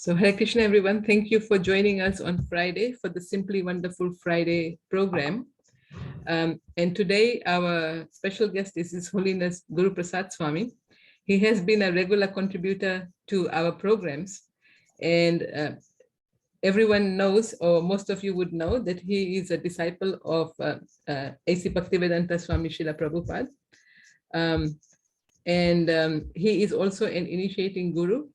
So Hare Krishna, everyone. Thank you for joining us on Friday for the Simply Wonderful Friday program. And today our special guest is His Holiness Guru Prasad Swami. He has been a regular contributor to our programs, and everyone knows, or most of you would know, that he is a disciple of A.C. Bhaktivedanta Swami Srila Prabhupada. He is also an initiating guru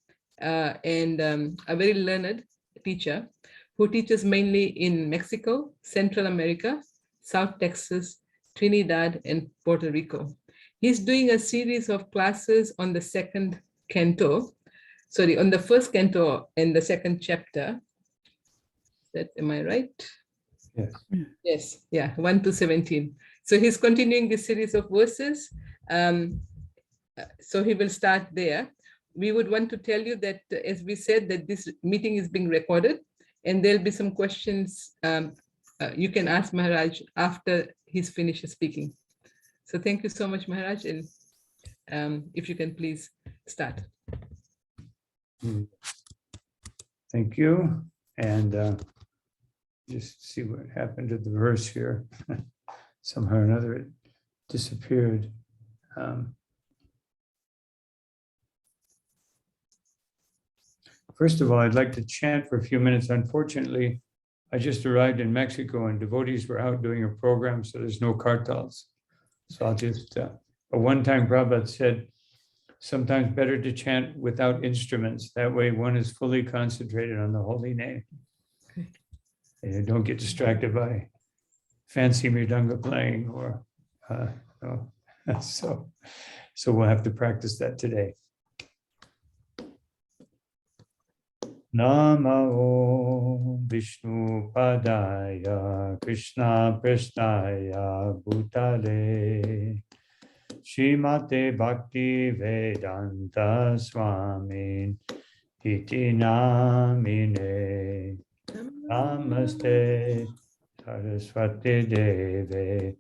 and a very learned teacher who teaches mainly in Mexico, Central America, South Texas, Trinidad, and Puerto Rico. He's doing a series of classes on the on the first canto and the second chapter. Am I right? Yes. Yes, yeah, 1 to 17. So he's continuing this series of verses. So he will start there. We would want to tell you that, as we said, that this meeting is being recorded, and there'll be some questions you can ask Maharaj after he's finished speaking. So thank you so much, Maharaj, and if you can please start. Thank you. And just see what happened to the verse here. Somehow or another it disappeared. First of all, I'd like to chant for a few minutes. Unfortunately, I just arrived in Mexico and devotees were out doing a program, so there's no kartals. So I'll just, a one-time Prabhupada said, sometimes better to chant without instruments. That way one is fully concentrated on the holy name. And you don't get distracted by fancy mridanga playing or, so we'll have to practice that today. Namo Vishnu Padaya Krishna Prasnaya Bhutale Srimate Bhakti Vedanta Swami Iti Namine Namaste Saraswati Deve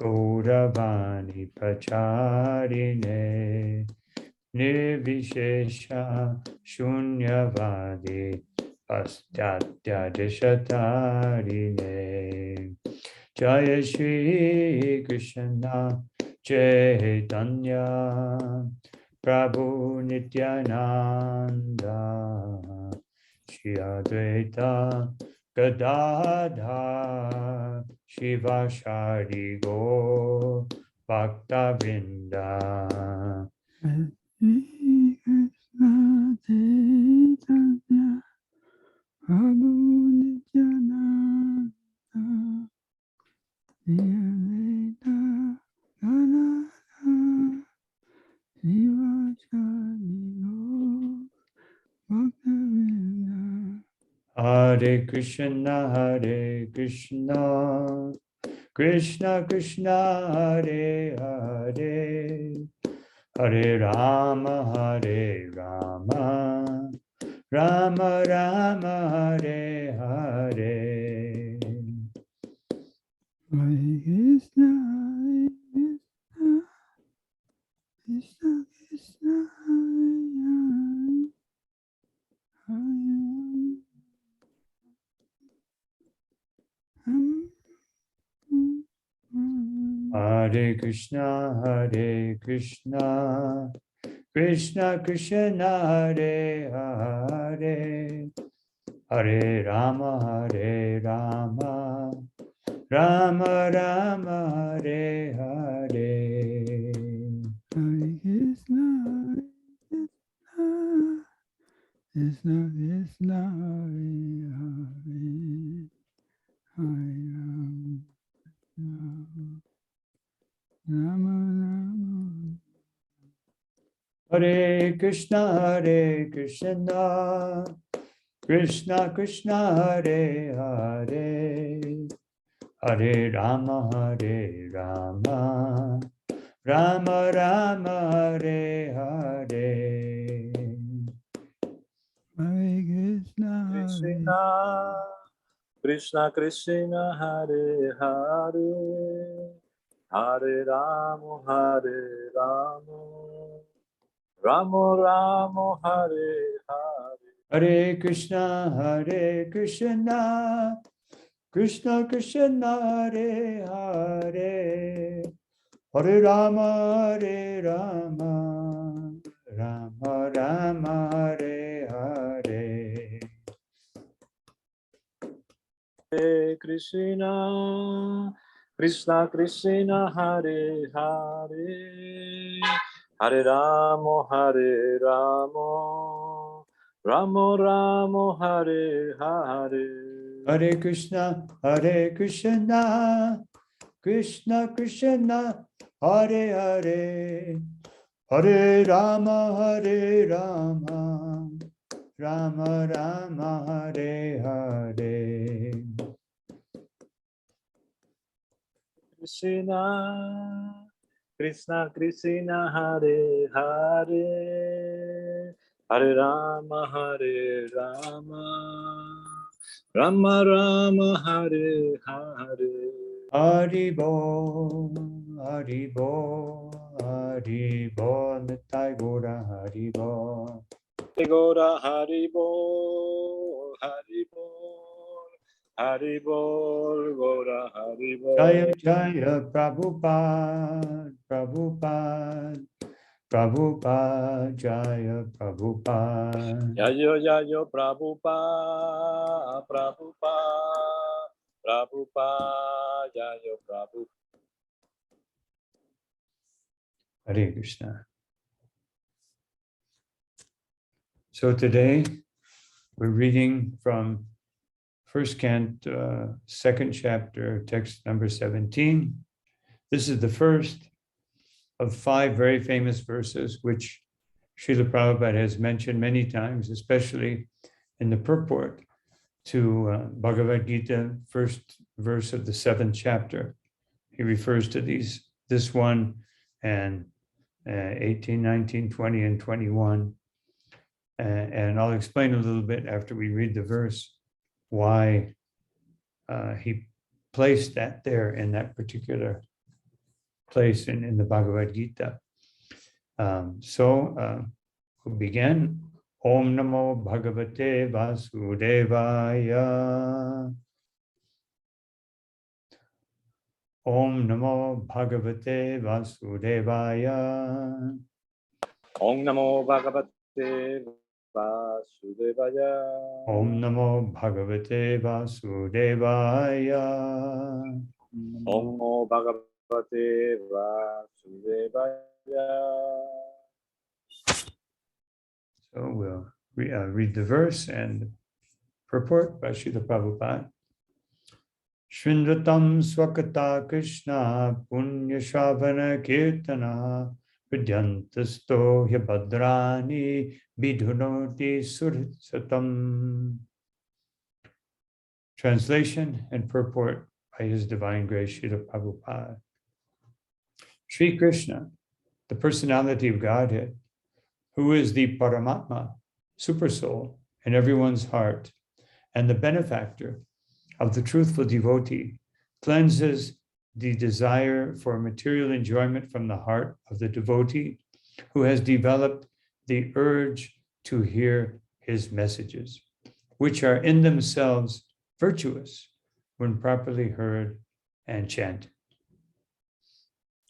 Gauravani Pacharine Nirvishesha Shunyavadi Paschatya Deshatarine Jaya Shri Krishna Chaitanya Prabhu Nityananda Shri Advaita Gadadhar Shivashari Gaur Bhakta Vrinda Krishna Chaitanya Prabhu Nityananda Shri Advaita Hare Krishna, Krishna Krishna, Hare Hare, Hare Rama, Rama Rama, Hare Hare. Hare Krishna, Krishna Krishna, Hare Krishna, Krishna Krishna, Hare Hare, Hare Rama, Rama Rama, Hare Hare. Hare Krishna, Krishna Krishna, Hare Hare, Hare Rama, Rama. Hare Krishna, Krishna Krishna, Hare Hare, Hare Rama, Rama Rama, Hare Hare. Hare Krishna, Krishna Krishna, Hare Hare, Hare Rama, Rama Rama, Hare Hare. Hare Krishna, Krishna Krishna, Hare Hare, Hare Rama, Rama Rama, Hare Hare. Hare Krishna, Krishna Krishna, Hare Hare, Hare Rama, Rama Rama, Hare Hare. Hare Krishna, Krishna Krishna, Hare Hare, Hare Rama, Rama Rama, Hare Hare. Krishna, Krishna Krishna, Hare Hare, Hare Rama, Rama Rama, Hare Hare. Haribol, Haribol, Haribol, Nitai Gora, Haribol. Gora Haribol, Haribol, Haribol, Gora Haribol. Jaya Jaya Prabhupada, Prabhupada, Prabhupada, Jaya Prabhupada. Jaya Jaya Prabhupada, Prabhupada, Prabhupada, Jaya Prabhupada. Hare Krishna. So today we're reading from first canto, second chapter, text number 17. This is the first of 5 very famous verses, which Srila Prabhupada has mentioned many times, especially in the purport to Bhagavad Gita, first verse of the 7th chapter. He refers to this one and 18, 19, 20, and 21. And I'll explain a little bit after we read the verse why he placed that there in that particular place in the Bhagavad Gita. We'll begin. Om Namo Bhagavate Vasudevaya. Om Namo Bhagavate Vasudevaya. Om Namo Bhagavate Vasudevaya. Om Namo Bhagavate Vasudevaya. Om Namo Bhagavate Vasudevaya. So we'll read the verse and purport by Srila Prabhupada. Srnvatam sva-katha Krishna punya shavana kirtana vidyantasto hyabhadrani vidhunoti sursatam. Translation and purport by His Divine Grace Srila Prabhupada. Sri Krishna, the personality of Godhead, who is the Paramatma, Supersoul, in everyone's heart, and the benefactor of the truthful devotee, cleanses the desire for material enjoyment from the heart of the devotee who has developed the urge to hear his messages, which are in themselves virtuous when properly heard and chanted.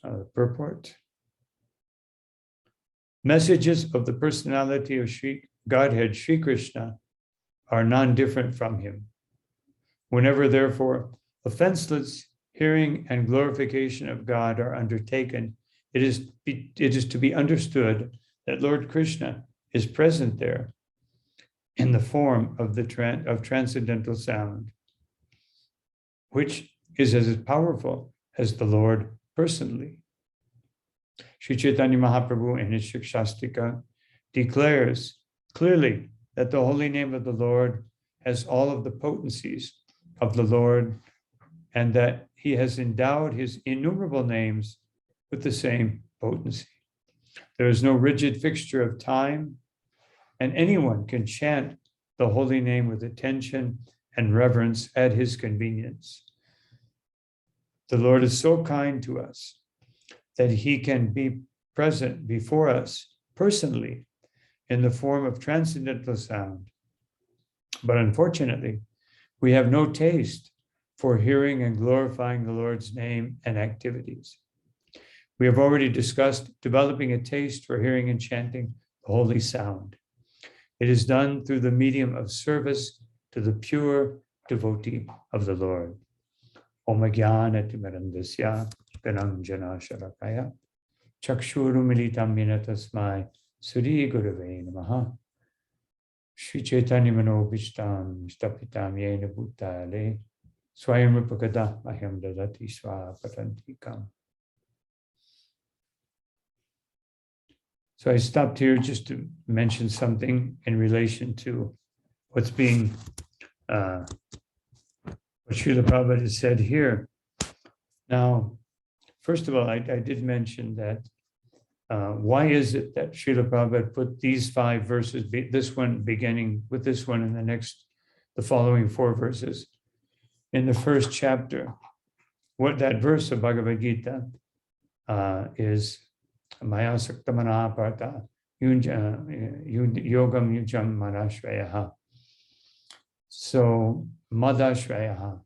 The purport. Messages of the personality of Godhead, Sri Krishna, are non-different from him. Whenever, therefore, offenseless hearing and glorification of God are undertaken, it is to be understood that Lord Krishna is present there in the form of transcendental sound, which is as powerful as the Lord personally. Sri Chaitanya Mahaprabhu in his Shikshastika declares clearly that the holy name of the Lord has all of the potencies of the Lord, and that he has endowed his innumerable names with the same potency. There is no rigid fixture of time, and anyone can chant the holy name with attention and reverence at his convenience. The Lord is so kind to us that he can be present before us personally in the form of transcendental sound But unfortunately, we have no taste for hearing and glorifying the Lord's name and activities. We have already discussed developing a taste for hearing and chanting the holy sound. It is done through the medium of service to the pure devotee of the Lord. Om Jnana Timirandasya Gananjana Sharakaya Chakshuru Militam Yena Tasmai Sri Gurave Namaha Shri Chaitanya Mano Bhishtam Stapitam Yena Bhutale Swayam Rupakada Maham Dadati Sva-katha. So I stopped here just to mention something in relation to what's being, what Srila Prabhupada has said here. Now, first of all, I did mention that why is it that Srila Prabhupada put these 5 verses, this one beginning with this one and the following 4 verses in the first chapter? What that verse of Bhagavad Gita is Maya Saktamana Parta Yogam Yujam Madashrayaha. So Madashrayaha.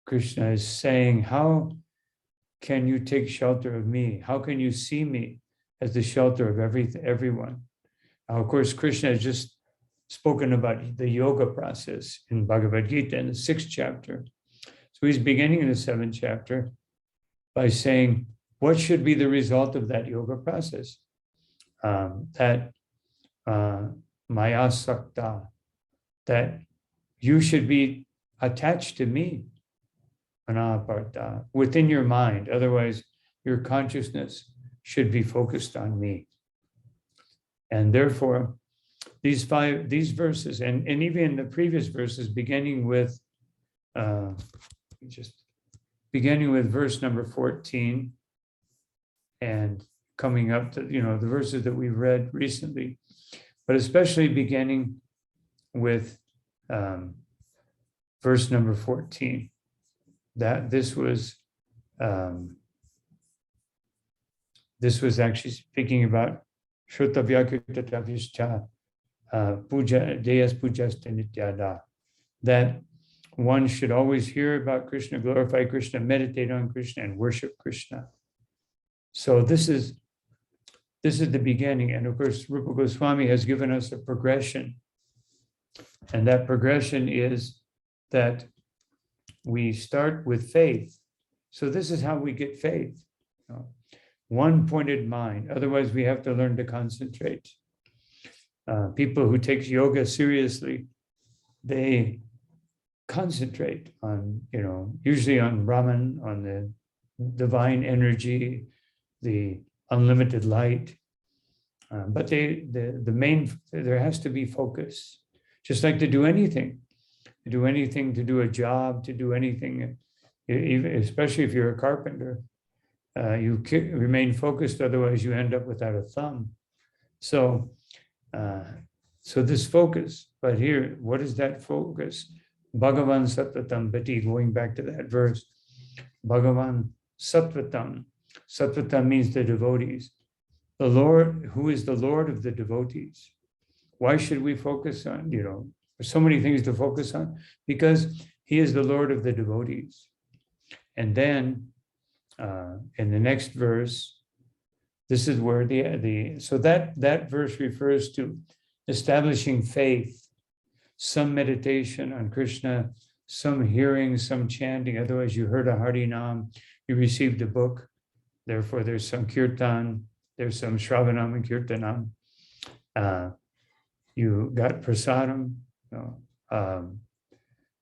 Krishna is saying, how can you take shelter of me? How can you see me as the shelter of everyone? Now, of course, Krishna has just spoken about the yoga process in Bhagavad Gita in the 6th chapter. So he's beginning in the 7th chapter by saying, what should be the result of that yoga process? That Maya Sakta, that you should be attached to me, Anaparta, within your mind. Otherwise, your consciousness should be focused on me. And therefore, these verses, and even the previous verses, beginning with verse number 14, and coming up to, the verses that we've read recently, but especially beginning with verse number 14, that this was actually speaking about Shrutavyakritatavischa puja deyas pujas nityada, that one should always hear about Krishna, glorify Krishna, meditate on Krishna, and worship Krishna. So this is the beginning. And of course, Rupa Goswami has given us a progression. And that progression is that we start with faith. So this is how we get faith. One-pointed mind. Otherwise, we have to learn to concentrate. People who take yoga seriously, they concentrate on, usually on Brahman, on the divine energy, the unlimited light, but there has to be focus. Just like to do anything, to do a job, to do anything, especially if you're a carpenter, you remain focused. Otherwise, you end up without a thumb. So this focus. But here, what is that focus? Bhagavan Sattvatam Bhati. Going back to that verse, Bhagavan Sattvatam. Sattvatam means the devotees. The Lord, who is the Lord of the devotees. Why should we focus on, there's so many things to focus on? Because he is the Lord of the devotees. And then in the next verse, this is where so that verse refers to establishing faith, some meditation on Krishna, some hearing, some chanting. Otherwise, you heard a Harinam, you received a book. Therefore, there's some kirtan, there's some shravanam and kirtanam. You got prasadam,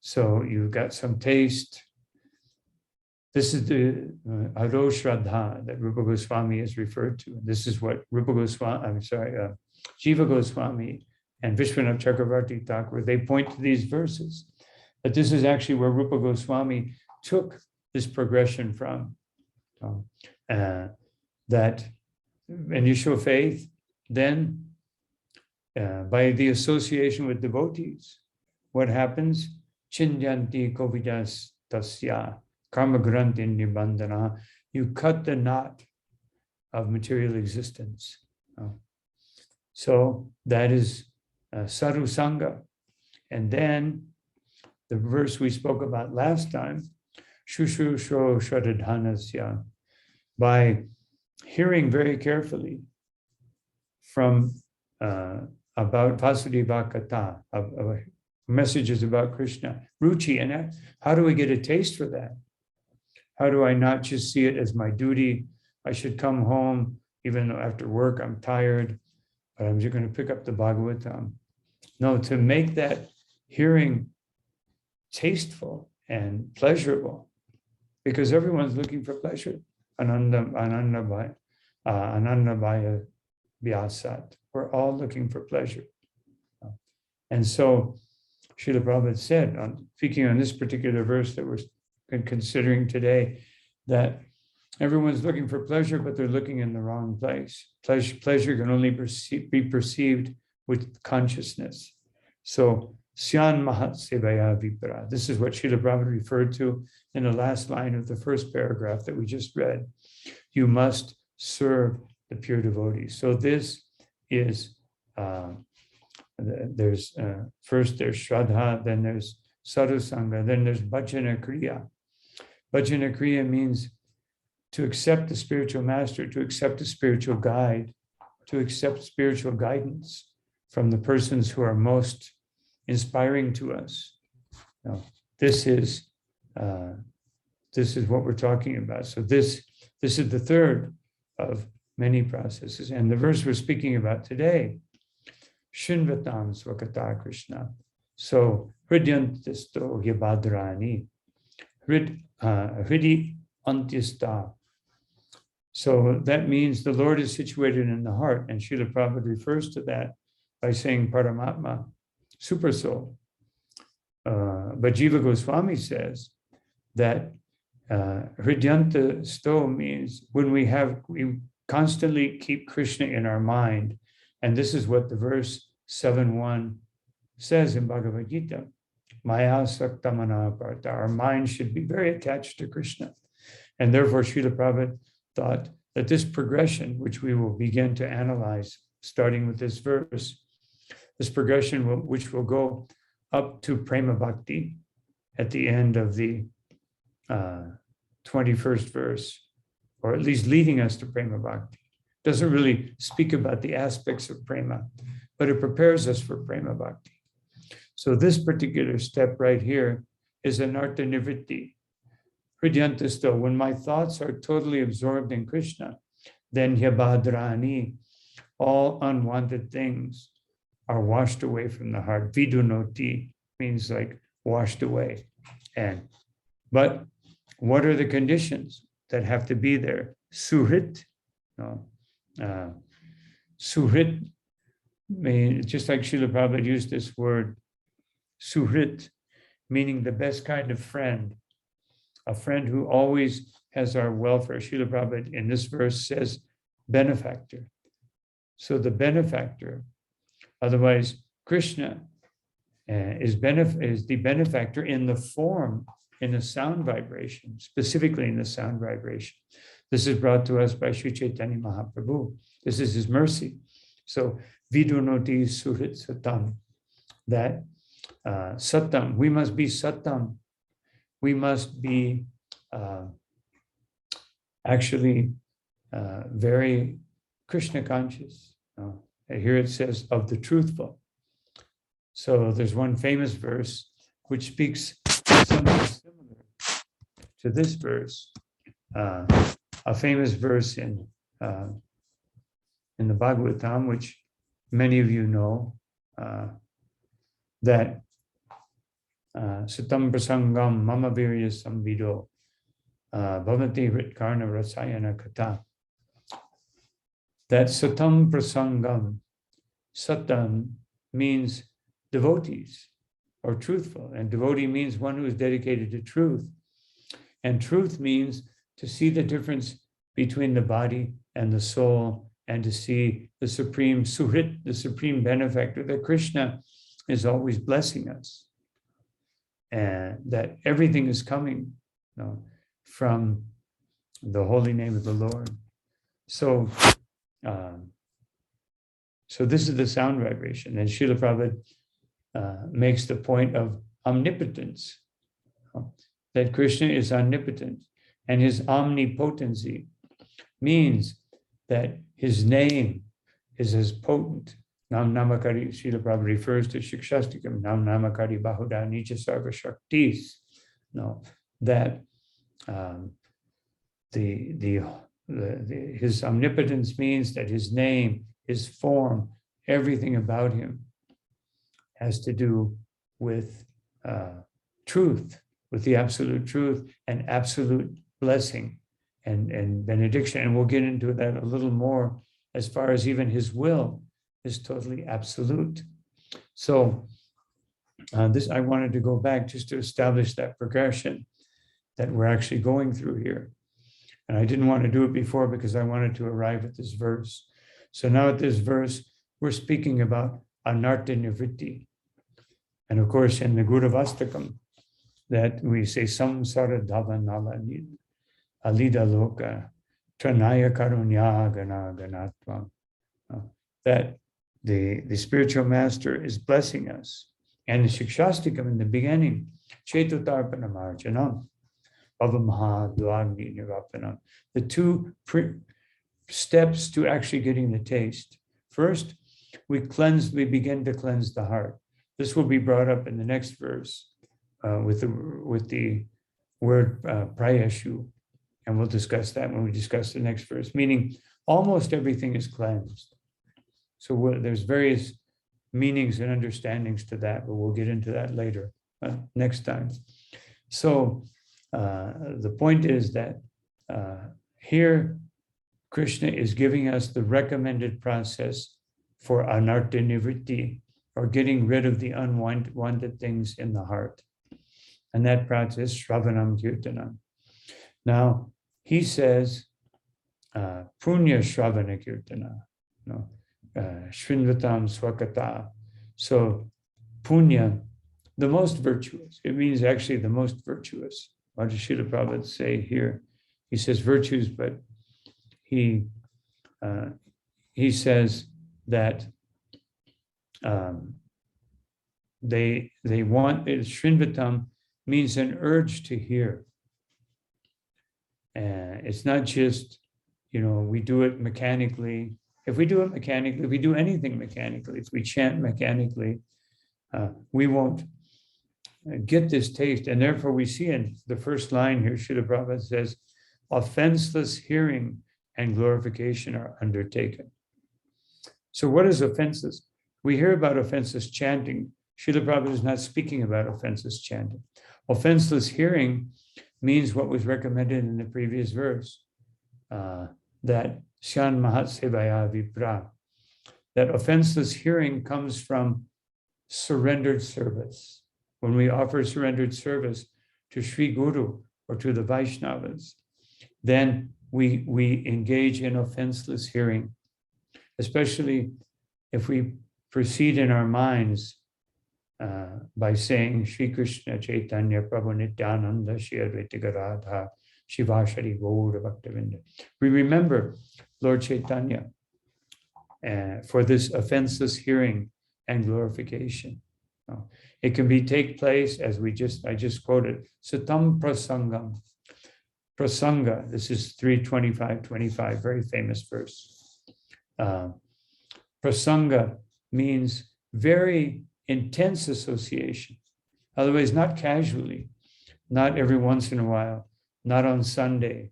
so you got some taste. This is the Ado Shraddha that Rupa Goswami is referred to. This is what Jiva Goswami and Vishwanath Chakravarti Thakur, they point to these verses. But this is actually where Rupa Goswami took this progression from. That when you show faith, then by the association with devotees, what happens? Chinyanti kovidas tasya karma granti nibandhana. You cut the knot of material existence. So that is sadhu sangha. And then the verse we spoke about last time, Shushusho Shradhanasya, by hearing very carefully from about sva-katha, messages about Krishna, ruchi, and how do we get a taste for that? How do I not just see it as my duty? I should come home, even though after work I'm tired, but I'm just going to pick up the Bhagavatam. No, to make that hearing tasteful and pleasurable, because everyone's looking for pleasure. Anandabhaya Vyasat. We're all looking for pleasure. And so Srila Prabhupada said, speaking on this particular verse that we're considering today, that everyone's looking for pleasure, but they're looking in the wrong place. Pleasure can only be perceived with consciousness. So, Syan Mahat Sevaya Vipara. This is what Srila Prabhupada referred to in the last line of the first paragraph that we just read. You must serve the pure devotees. So this is, first there's Shraddha, then there's Sadhusanga, then there's Bhajana Kriya. Bhajana Kriya means to accept the spiritual master, to accept a spiritual guide, to accept spiritual guidance from the persons who are most inspiring to us. Now, this is what we're talking about. So this is the third of many processes. And the verse we're speaking about today, srnvatam sva-katha Krishna. So hridyantisto hyabadrani, hridi antyasta. So that means the Lord is situated in the heart. And Srila Prabhupada refers to that by saying Paramatma, super soul. But Jiva Goswami says that Hridyanta sto means when we constantly keep Krishna in our mind. And this is what the verse 7.1 says in Bhagavad Gita. Maya saktamana parta. Our mind should be very attached to Krishna. And therefore, Srila Prabhupada thought that this progression, which we will begin to analyze, starting with this verse, this progression which will go up to Prema Bhakti at the end of the 21st verse, or at least leading us to Prema Bhakti. Doesn't really speak about the aspects of Prema, but it prepares us for Prema Bhakti. So this particular step right here is an Artha Nivritti. Hridyantasto, when my thoughts are totally absorbed in Krishna, then Hyabadrani, all unwanted things are washed away from the heart. Vidunoti means like washed away. But what are the conditions that have to be there? Suhrit, Suhrit, just like Srila Prabhupada used this word, Suhrit, meaning the best kind of friend, a friend who always has our welfare. Srila Prabhupada in this verse says benefactor. So the benefactor, otherwise Krishna is the benefactor in the form, in the sound vibration, specifically in the sound vibration. This is brought to us by Sri Chaitanya Mahaprabhu. This is his mercy. So vidunoti suhrit satam, that satam, we must be satam. We must be actually very Krishna conscious. Here it says of the truthful. So there's one famous verse which speaks something similar to this verse. A famous verse in the Bhagavatam, which many of you know, that Satam prasangam mama virya samvido bhavati ritkarna rasayana kata. That satam prasangam, satam means devotees or truthful, and devotee means one who is dedicated to truth. And truth means to see the difference between the body and the soul, and to see the supreme suhrit, the supreme benefactor, that Krishna is always blessing us, and that everything is coming from the holy name of the Lord. So this is the sound vibration. And Srila Prabhupada makes the point of omnipotence, that Krishna is omnipotent, and his omnipotency means that his name is as potent. Nam Namakari, Srila Prabhupada refers to Shikshastikam, Nam Namakari Bahuda Nicha Sarva Shaktis. No, that his omnipotence means that his name, his form, everything about him has to do with truth, with the absolute truth and absolute blessing and benediction. And we'll get into that a little more as far as even his will is totally absolute. So this, I wanted to go back just to establish that progression that we're actually going through here. And I didn't want to do it before because I wanted to arrive at this verse. So now at this verse, we're speaking about anartha nivritti. And of course, in the Guruvastakam, that we say samsara dhavanala alida loka tranaya karunya gana ganatvam. That the spiritual master is blessing us. And the Shikshastikam in the beginning, Chetutarpana Marjanam, Bhavamaha Dvagni Nirapanam, the two steps to actually getting the taste. First, we begin to cleanse the heart. This will be brought up in the next verse with the word prayashu, and we'll discuss that when we discuss the next verse, meaning almost everything is cleansed. So there's various meanings and understandings to that, but we'll get into that later, next time. So the point is that here Krishna is giving us the recommended process for anartha nivritti, or getting rid of the unwanted things in the heart. And that process, shravanam kirtanam. Now, he says, punya shravana kirtana, srnvatam sva-katha. So, punya, the most virtuous. It means actually the most virtuous. What does Srila Prabhupada say here? He says virtues, but he says that they want, srnvatam means an urge to hear. It's not just, we do it mechanically. If we do it mechanically, if we do anything mechanically, if we chant mechanically, we won't get this taste. And therefore we see in the first line here, Srila Prabhupada says, offenseless hearing and glorification are undertaken. So what is offenseless? We hear about offenseless chanting. Srila Prabhupada is not speaking about offenseless chanting. Offenseless hearing means what was recommended in the previous verse, that Syan Mahat Sevaya Vipra, that offenseless hearing comes from surrendered service. When we offer surrendered service to Sri Guru or to the Vaishnavas, then we engage in offenseless hearing, especially if we proceed in our minds by saying Shri Krishna Chaitanya Prabhu Nityananda Shri Advaita Gadadhar Shiva Shri Gaura Bhaktavinda. We remember Lord Chaitanya for this offenseless hearing and glorification. It can take place as I just quoted, Satam Prasangam. Prasanga, this is 3:25-25, very famous verse. Prasanga means very intense association. Otherwise, not casually, not every once in a while, not on Sunday,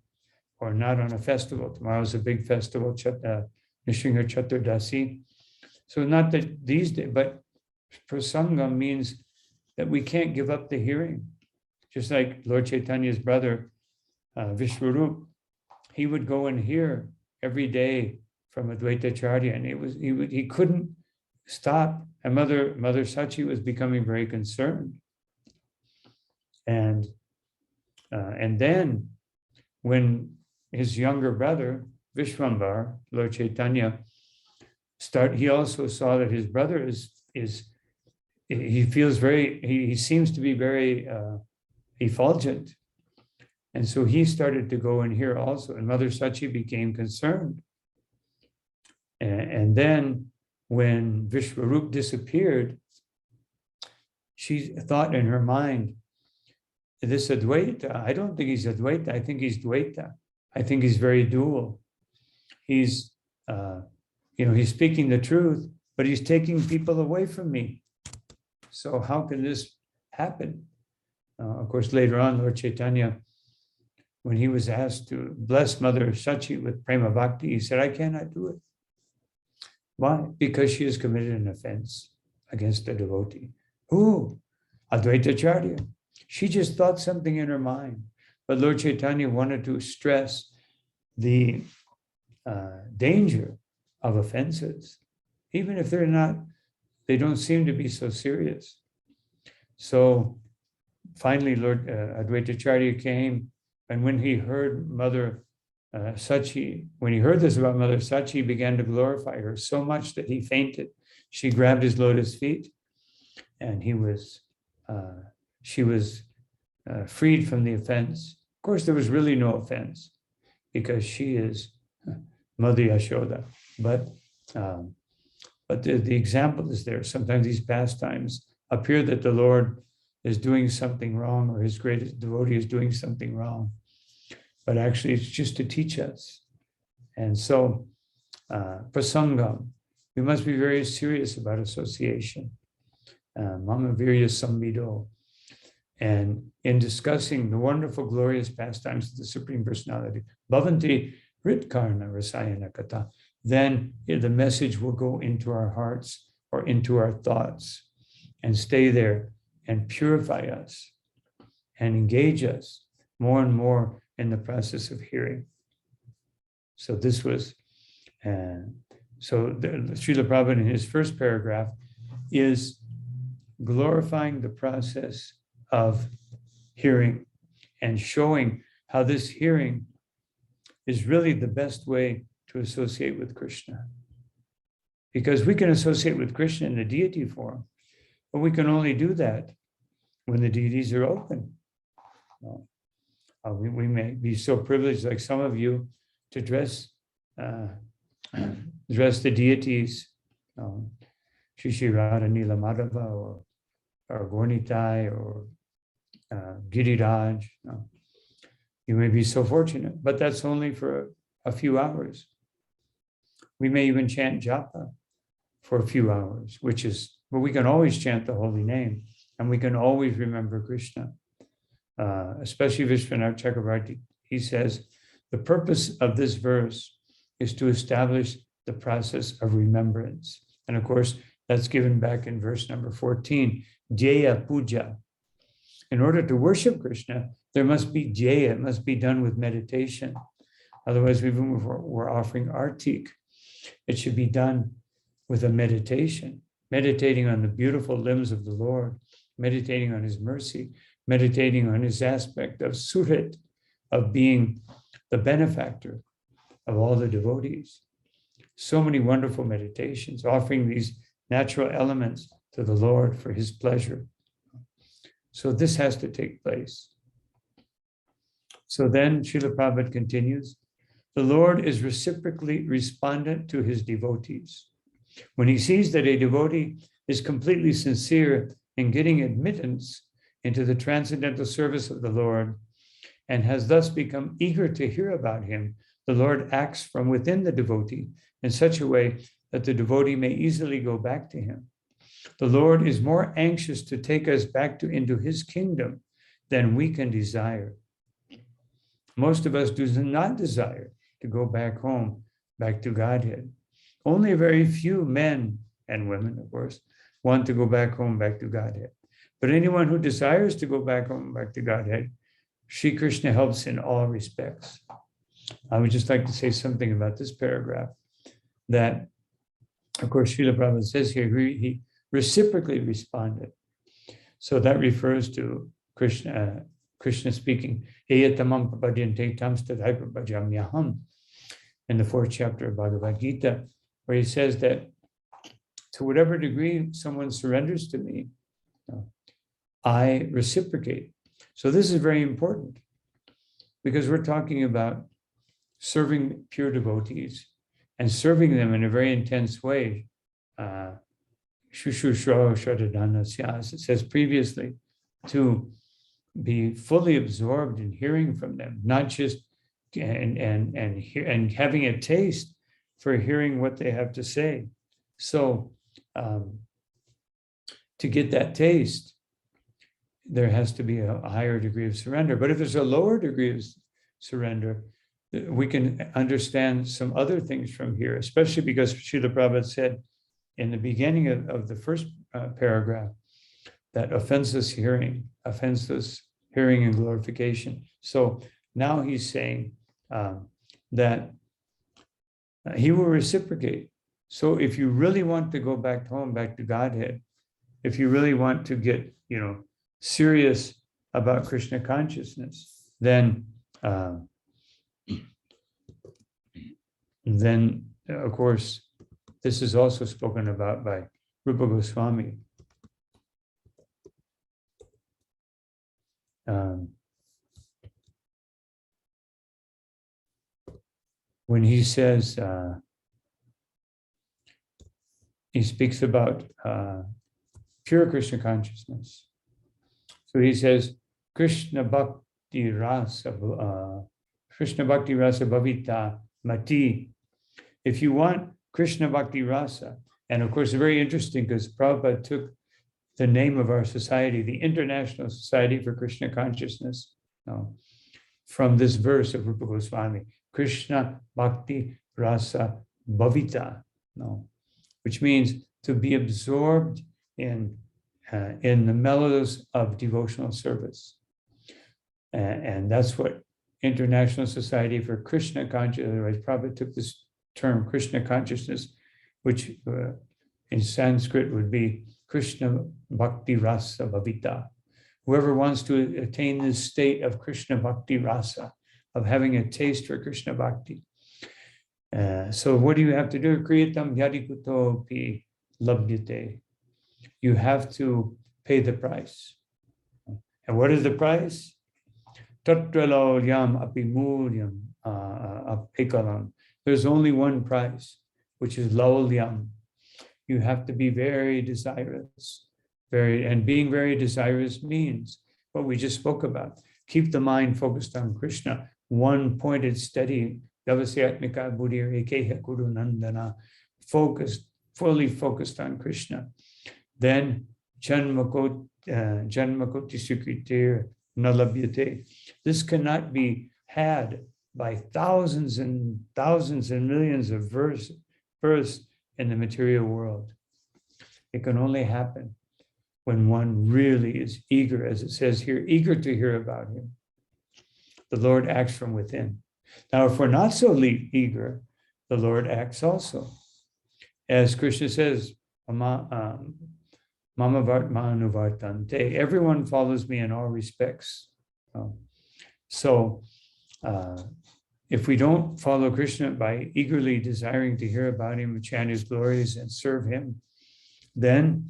or not on a festival. Tomorrow's a big festival, Nishringa Chaturdasi. So not that these days, but prasanga means that we can't give up the hearing. Just like Lord Chaitanya's brother, Vishwarup, he would go and hear every day from Advaita Acharya, and he couldn't stop. And Mother Sachi was becoming very concerned. And then when his younger brother, Vishwambar, Lord Chaitanya, he also saw that his brother he seems to be very effulgent. And so he started to go and hear also, and Mother Sachi became concerned. And then when Vishwarup disappeared, she thought in her mind, this Advaita, I don't think he's Advaita, I think he's Dvaita. I think he's very dual. He's, he's speaking the truth, but he's taking people away from me. So how can this happen? Of course, later on, Lord Chaitanya, when he was asked to bless Mother Sachi with Prema Bhakti, he said, I cannot do it. Why? Because she has committed an offense against the devotee. Who? Advaita Acharya. She just thought something in her mind. But Lord Chaitanya wanted to stress the danger of offenses, even if they don't seem to be so serious. So finally, Lord Advaita Acharya came, and when he heard Mother Sachi, when he heard this about Mother Sachi, he began to glorify her so much that he fainted. She grabbed his lotus feet, and she was freed from the offense. Of course, there was really no offense because she is Mother Yashoda. But the example is there. Sometimes these pastimes appear that the Lord is doing something wrong, or his greatest devotee is doing something wrong. But actually, it's just to teach us. And so, prasangam, we must be very serious about association. Mama Virya Samvido. And in discussing the wonderful, glorious pastimes of the Supreme Personality, Bhavanti Ritkarna Rasayana Kata, then the message will go into our hearts or into our thoughts and stay there and purify us and engage us more and more in the process of hearing. So this was, Srila Prabhupada in his first paragraph is glorifying the process of hearing and showing how this hearing is really the best way to associate with Krishna. Because we can associate with Krishna in the deity form, but we can only do that when the deities are open. We may be so privileged, like some of you, to dress the deities, Shri Shri Radha Nila Madhava or Gornitai or Giriraj. You may be so fortunate, but that's only for a few hours. We may even chant japa for a few hours, but we can always chant the holy name, and we can always remember Krishna. Especially Vishwanath Chakravarti, he says, the purpose of this verse is to establish the process of remembrance. And of course, that's given back in verse number 14, Jaya Puja. In order to worship Krishna, there must be Jaya, it must be done with meditation. Otherwise, even if we're offering artik, it should be done with a meditation, meditating on the beautiful limbs of the Lord, meditating on his mercy, meditating on his aspect of surit, of being the benefactor of all the devotees. So many wonderful meditations, offering these natural elements to the Lord for his pleasure. So this has to take place. So then Srila Prabhupada continues, the Lord is reciprocally respondent to his devotees. When he sees that a devotee is completely sincere in getting admittance into the transcendental service of the Lord and has thus become eager to hear about him, the Lord acts from within the devotee in such a way that the devotee may easily go back to him. The Lord is more anxious to take us back into his kingdom than we can desire. Most of us do not desire to go back home, back to Godhead. Only a very few men and women, of course, want to go back home, back to Godhead. But anyone who desires to go back home, back to Godhead, Sri Krishna helps in all respects. I would just like to say something about this paragraph, that, of course, Srila Prabhupada says here, he reciprocally responded. So that refers to Krishna speaking, in the 4th chapter of Bhagavad Gita, where he says that to whatever degree someone surrenders to me, I reciprocate. So this is very important because we're talking about serving pure devotees and serving them in a very intense way, Shushusho Shradhanasya, as it says previously, to be fully absorbed in hearing from them, not just and having a taste for hearing what they have to say. So to get that taste, there has to be a higher degree of surrender. But if there's a lower degree of surrender, we can understand some other things from here, especially because Srila Prabhupada said in the beginning of the first paragraph that offenseless hearing and glorification. So now he's saying that he will reciprocate. So if you really want to go back home, back to Godhead, if you really want to get, serious about Krishna consciousness, then of course, this is also spoken about by Rupa Goswami. When he says, he speaks about pure Krishna consciousness. So he says, Krishna Bhakti Rasa Bhavita Mati. If you want Krishna Bhakti Rasa, and of course, it's very interesting because Prabhupada took the name of our society, the International Society for Krishna Consciousness, from this verse of Rupa Goswami, Krishna Bhakti Rasa Bhavita, which means to be absorbed in the mellows of devotional service. And that's what International Society for Krishna Consciousness, otherwise Prabhupada took this term Krishna consciousness, which in Sanskrit would be Krishna Bhakti Rasa Bhavita. Whoever wants to attain this state of Krishna Bhakti Rasa, of having a taste for Krishna Bhakti. So what do you have to do? Kriyatam yadikuto pi labhyate. You have to pay the price. And what is the price? Tatralolyam apimulyam apikalam. There's only one price, which is laulyam. You have to be very desirous. And being very desirous means what we just spoke about. Keep the mind focused on Krishna, one pointed, steady, Davasyatmika buddhir ekeha kuru nandana, focused, fully focused on Krishna. Then janmakoti sukritir nalabhyate. This cannot be had by thousands and millions of births in the material world. It can only happen when one really is eager, as it says here, eager to hear about him. The Lord acts from within. Now, if we're not so eager, the Lord acts also. As Krishna says, Mama Vartmanu everyone follows me in all respects. So if we don't follow Krishna by eagerly desiring to hear about him, chant his glories, and serve him, then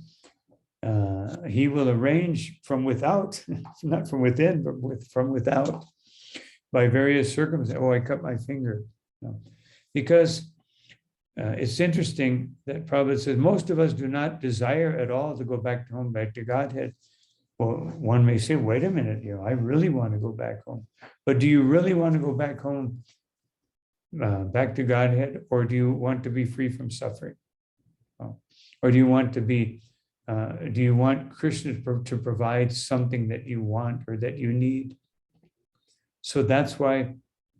he will arrange from without, not from within, but from without, by various circumstances. Oh, I cut my finger. Because it's interesting that Prabhupada says most of us do not desire at all to go back home, back to Godhead. Well, one may say, wait a minute, I really want to go back home. But do you really want to go back home, back to Godhead, or do you want to be free from suffering? Or do you want to be, do you want Krishna to provide something that you want or that you need? So that's why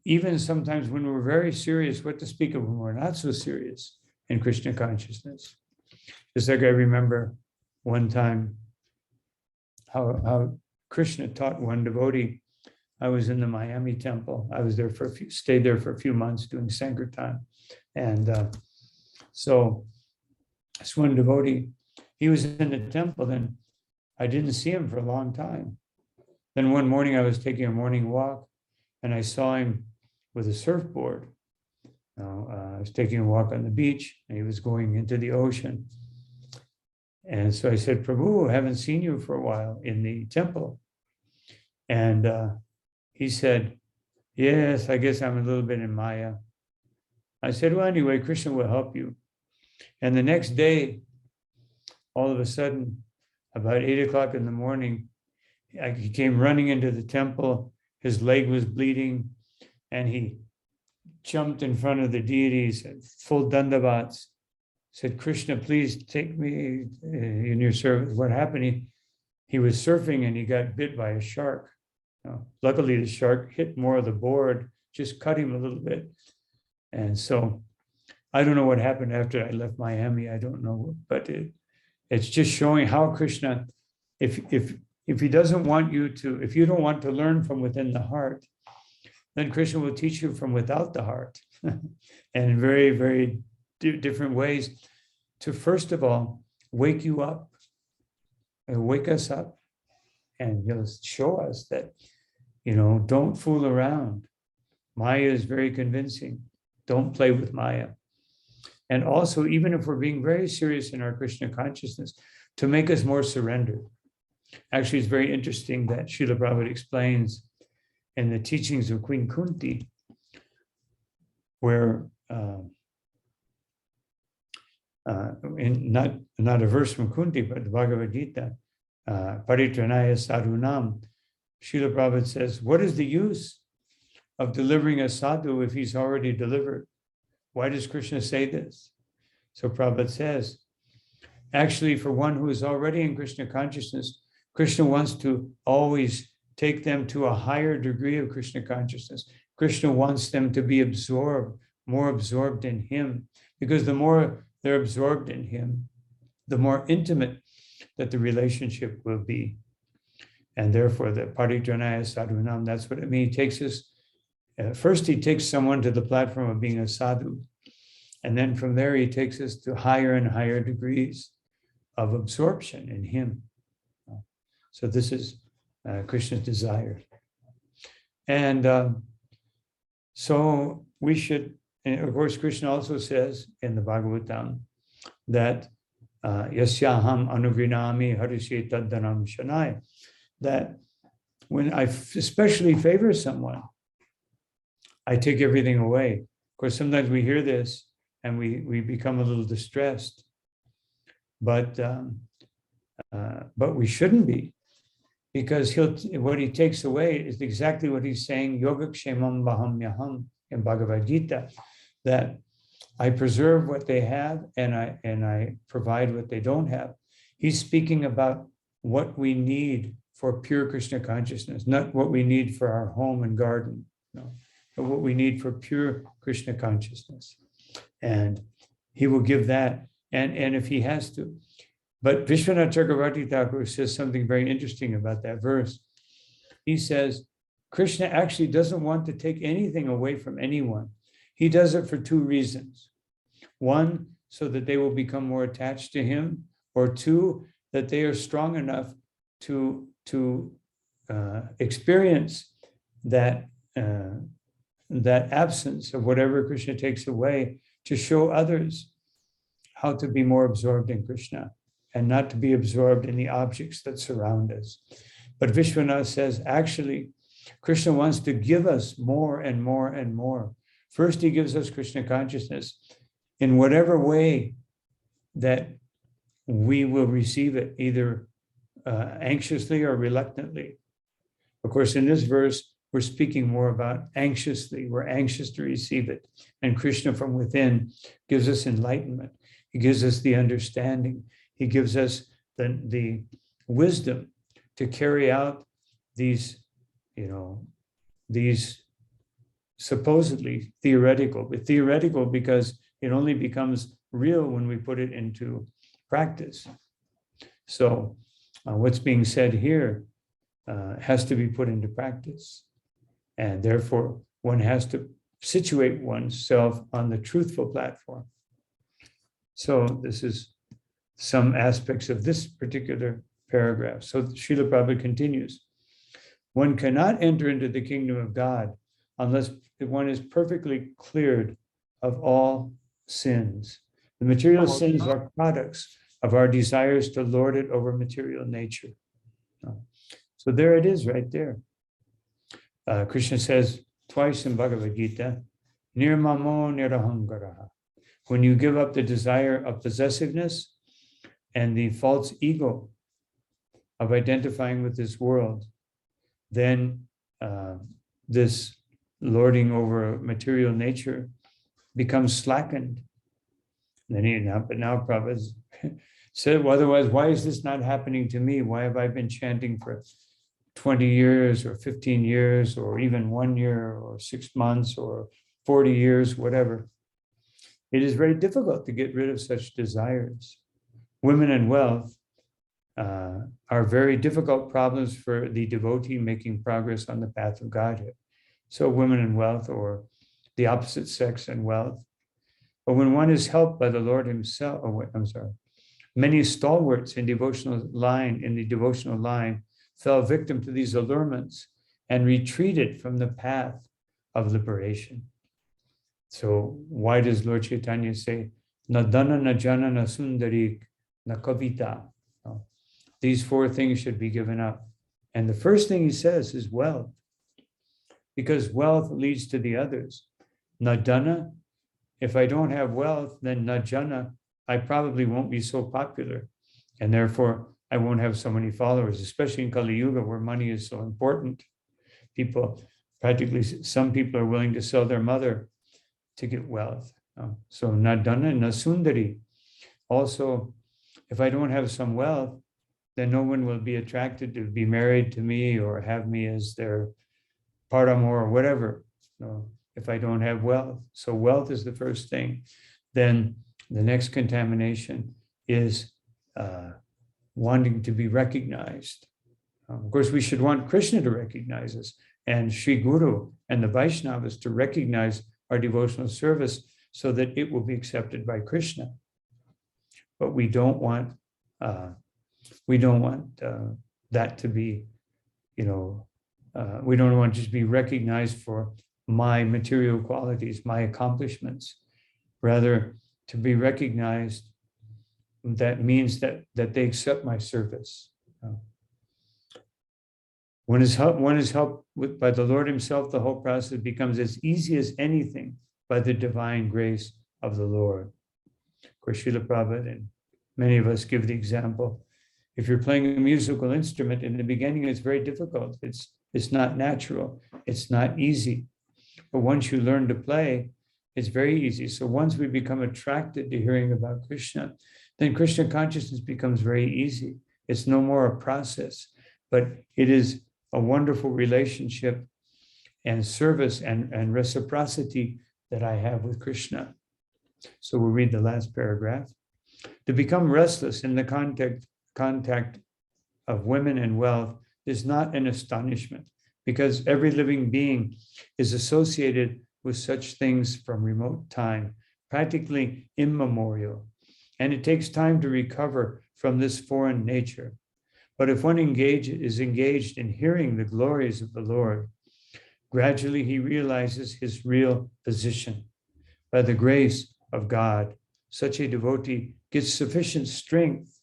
even sometimes when we're very serious, what to speak of when we're not so serious in Krishna consciousness. Just like I remember one time how Krishna taught one devotee. I was in the Miami temple. I was there stayed there for a few months doing Sankirtan. And so this one devotee, he was in the temple, then I didn't see him for a long time. Then one morning I was taking a morning walk and I saw him with a surfboard. I was taking a walk on the beach and he was going into the ocean. And so I said, Prabhu, I haven't seen you for a while in the temple. And he said, yes, I guess I'm a little bit in Maya. I said, well, anyway, Krishna will help you. And the next day, all of a sudden, about 8 o'clock in the morning, he came running into the temple. His leg was bleeding, and he jumped in front of the deities at full dandavats, said, Krishna, please take me in your service. What happened? He was surfing and he got bit by a shark. Luckily, the shark hit more of the board, just cut him a little bit. And so I don't know what happened after I left Miami. I don't know, but it's just showing how Krishna, if he doesn't want you to, if you don't want to learn from within the heart, then Krishna will teach you from without the heart and in very, very different ways to, first of all, wake you up, wake us up, and he'll show us that, don't fool around. Maya is very convincing. Don't play with Maya. And also, even if we're being very serious in our Krishna consciousness, to make us more surrendered. Actually, it's very interesting that Srila Prabhupada explains in the teachings of Queen Kunti, where not a verse from Kunti, but the Bhagavad Gita, Paritranaya Sadhunam, Srila Prabhupada says, what is the use of delivering a sadhu if he's already delivered? Why does Krishna say this? So Prabhupada says, actually, for one who is already in Krishna consciousness, Krishna wants to always take them to a higher degree of Krishna consciousness. Krishna wants them to be absorbed, more absorbed in him, because the more they're absorbed in him, the more intimate that the relationship will be. And therefore, the Paritranaya Sadhunam, that's what it means. He takes us, first he takes someone to the platform of being a sadhu. And then from there, he takes us to higher and higher degrees of absorption in him. So this is Krishna's desire. And so we should, and of course, Krishna also says in the Bhagavatam that yasyaham anugrinami harisye taddanam shanai, that when I especially favor someone, I take everything away. Of course, sometimes we hear this and we become a little distressed, but we shouldn't be, because what he takes away is exactly what he's saying, yogakshemam bahamyaham in Bhagavad Gita, that I preserve what they have and I provide what they don't have. He's speaking about what we need for pure Krishna consciousness, not what we need for our home and garden, no, but what we need for pure Krishna consciousness. And he will give that, and if he has to. But Vishwanath Chakravarti Thakur says something very interesting about that verse. He says, Krishna actually doesn't want to take anything away from anyone. He does it for two reasons. One, so that they will become more attached to him, or two, that they are strong enough to experience that absence of whatever Krishna takes away, to show others how to be more absorbed in Krishna and not to be absorbed in the objects that surround us. But Vishwanath says, actually, Krishna wants to give us more and more and more. First, he gives us Krishna consciousness in whatever way that we will receive it, either anxiously or reluctantly. Of course, in this verse, we're speaking more about anxiously. We're anxious to receive it. And Krishna from within gives us enlightenment. He gives us the understanding. He gives us the wisdom to carry out these, these supposedly theoretical, but theoretical because it only becomes real when we put it into practice. So what's being said here has to be put into practice. And therefore, one has to situate oneself on the truthful platform. So this is some aspects of this particular paragraph. So Srila Prabhupada continues, one cannot enter into the kingdom of God unless one is perfectly cleared of all sins. The material sins are products of our desires to lord it over material nature. So there it is right there. Krishna says twice in Bhagavad Gita, nirmamo nirahangaraha. When you give up the desire of possessiveness, and the false ego of identifying with this world, then this lording over material nature becomes slackened. And then but now Prabhupada said, well, otherwise, why is this not happening to me? Why have I been chanting for 20 years or 15 years or even 1 year or 6 months or 40 years, whatever? It is very difficult to get rid of such desires. Women and wealth are very difficult problems for the devotee making progress on the path of Godhead. So women and wealth, or the opposite sex and wealth. But when one is helped by the Lord himself, many stalwarts in the devotional line fell victim to these allurements and retreated from the path of liberation. So why does Lord Chaitanya say, na dana, na jana, na sundari, na kavita? These 4 things should be given up. And the first thing he says is wealth, because wealth leads to the others. Na dana, if I don't have wealth, then na jana, I probably won't be so popular. And therefore, I won't have so many followers, especially in Kali Yuga, where money is so important. Some people are willing to sell their mother to get wealth. So na dana, na sundari. Also, if I don't have some wealth, then no one will be attracted to be married to me or have me as their paramour or whatever. If I don't have wealth. So wealth is the first thing. Then the next contamination is wanting to be recognized. Of course, we should want Krishna to recognize us, and Sri Guru and the Vaishnavas to recognize our devotional service so that it will be accepted by Krishna. But we don't want that to be, we don't want to just be recognized for my material qualities, my accomplishments. Rather, to be recognized, that means that they accept my service. One is helped by the Lord himself. The whole process becomes as easy as anything by the divine grace of the Lord. Of course, Srila Prabhupada and many of us give the example. If you're playing a musical instrument, in the beginning, it's very difficult. It's not natural. It's not easy. But once you learn to play, it's very easy. So once we become attracted to hearing about Krishna, then Krishna consciousness becomes very easy. It's no more a process, but it is a wonderful relationship and service and reciprocity that I have with Krishna. So we'll read the last paragraph. To become restless in the contact of women and wealth is not an astonishment, because every living being is associated with such things from remote time, practically immemorial. And it takes time to recover from this foreign nature. But if one is engaged in hearing the glories of the Lord, gradually he realizes his real position. By the grace of God, such a devotee gets sufficient strength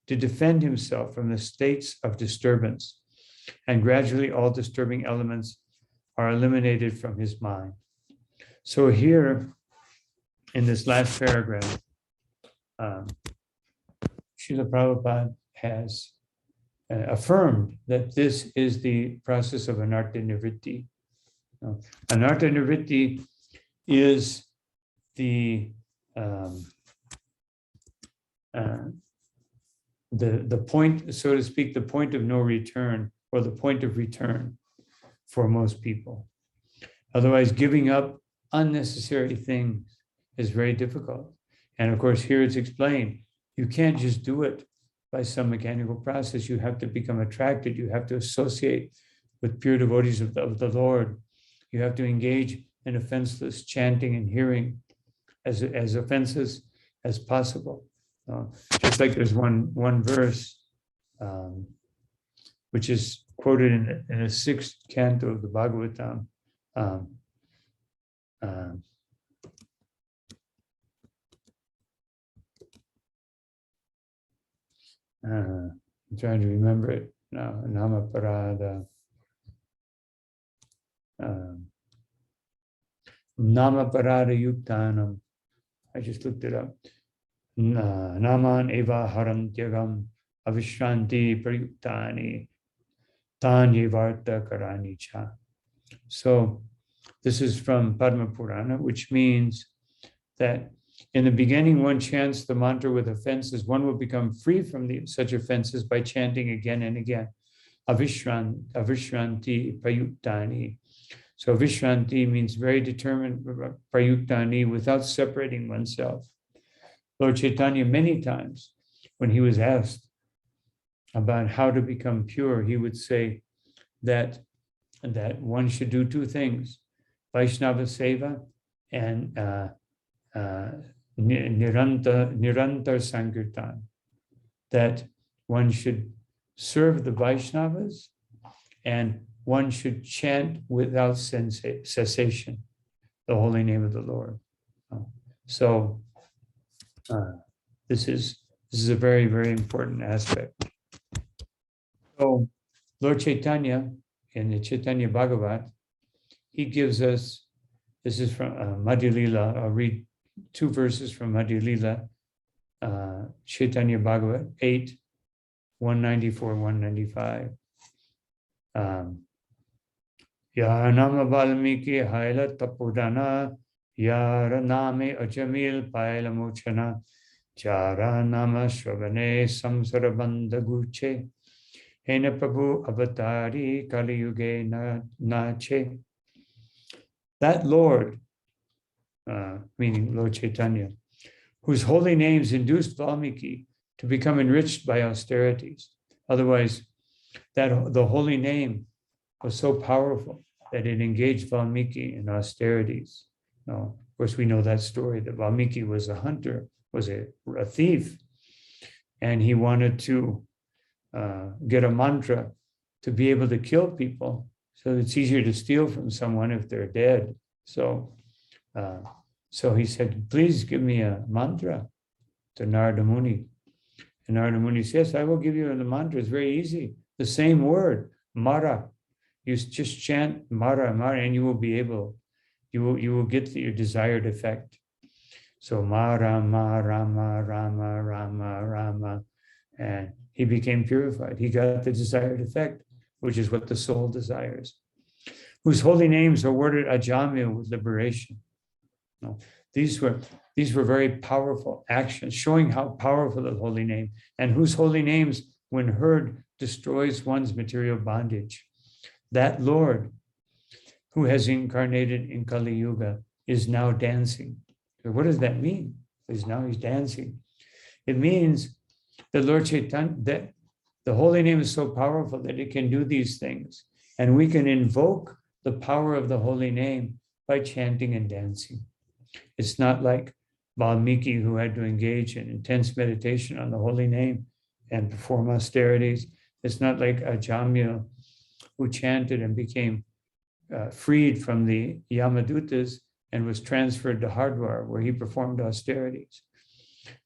to defend himself from the states of disturbance, and gradually all disturbing elements are eliminated from his mind. So here, in this last paragraph, Srila Prabhupada has affirmed that this is the process of anartha nivritti. Anartha nivritti is the point, so to speak, the point of no return, or the point of return for most people. Otherwise, giving up unnecessary things is very difficult. And of course, here it's explained, you can't just do it by some mechanical process. You have to become attracted. You have to associate with pure devotees of the Lord. You have to engage in offenseless chanting and hearing, as offenseless as possible. Just like there's one verse, which is quoted in the 6th canto of the Bhagavatam. I'm trying to remember it now. Nama Parada. Nama Parada Yuktanam. I just looked it up. naman eva harantyagam avishranti prayuktani tanye varta karani cha. So this is from Padma Purana, which means that in the beginning, one chants the mantra with offenses. One will become free from such offenses by chanting again and again. Avishranti prayuktani. So Vishranti means very determined, prayuktani, without separating oneself. Lord Chaitanya, many times, when he was asked about how to become pure, he would say that one should do two things, Vaishnava Seva and Nirantar Sankirtan, that one should serve the Vaishnavas and one should chant without cessation the holy name of the Lord. So this is a very, very important aspect. So Lord Chaitanya, in the Chaitanya Bhagavat, he gives us, this is from Madhya Lila. I'll read two verses from Madhya Lila, Chaitanya Bhagavat 8, 194, 195. Ya nama Valmiki haila tapudana, ya name ajamil paila mochana, chara nama shravane samsara bandha guche, hena prabhu avatari kali yuge nache. That Lord, meaning Lord Chaitanya, whose holy names induced Valmiki to become enriched by austerities. Otherwise, the holy name was so powerful that it engaged Valmiki in austerities. Now, of course, we know that story, that Valmiki was a hunter, was a thief, and he wanted to get a mantra to be able to kill people. So it's easier to steal from someone if they're dead. So he said, please give me a mantra to Narada Muni. And Narada Muni says, I will give you the mantra. It's very easy. The same word, Mara. You just chant Mara, Mara, and you will be able, you will get your desired effect. So Mara, Rama, Rama, Rama, Rama. And he became purified. He got the desired effect, which is what the soul desires. Whose holy names awarded Ajamil with liberation. No, these were very powerful actions, showing how powerful the holy name, and whose holy names, when heard, destroys one's material bondage. That Lord, who has incarnated in Kali Yuga, is now dancing. So what does that mean? He's dancing. It means that Lord Chaitanya, that the holy name is so powerful that it can do these things, and we can invoke the power of the holy name by chanting and dancing. It's not like Valmiki, who had to engage in intense meditation on the holy name and perform austerities. It's not like Ajamil, who chanted and became freed from the Yamadutas and was transferred to Hardwar, where he performed austerities.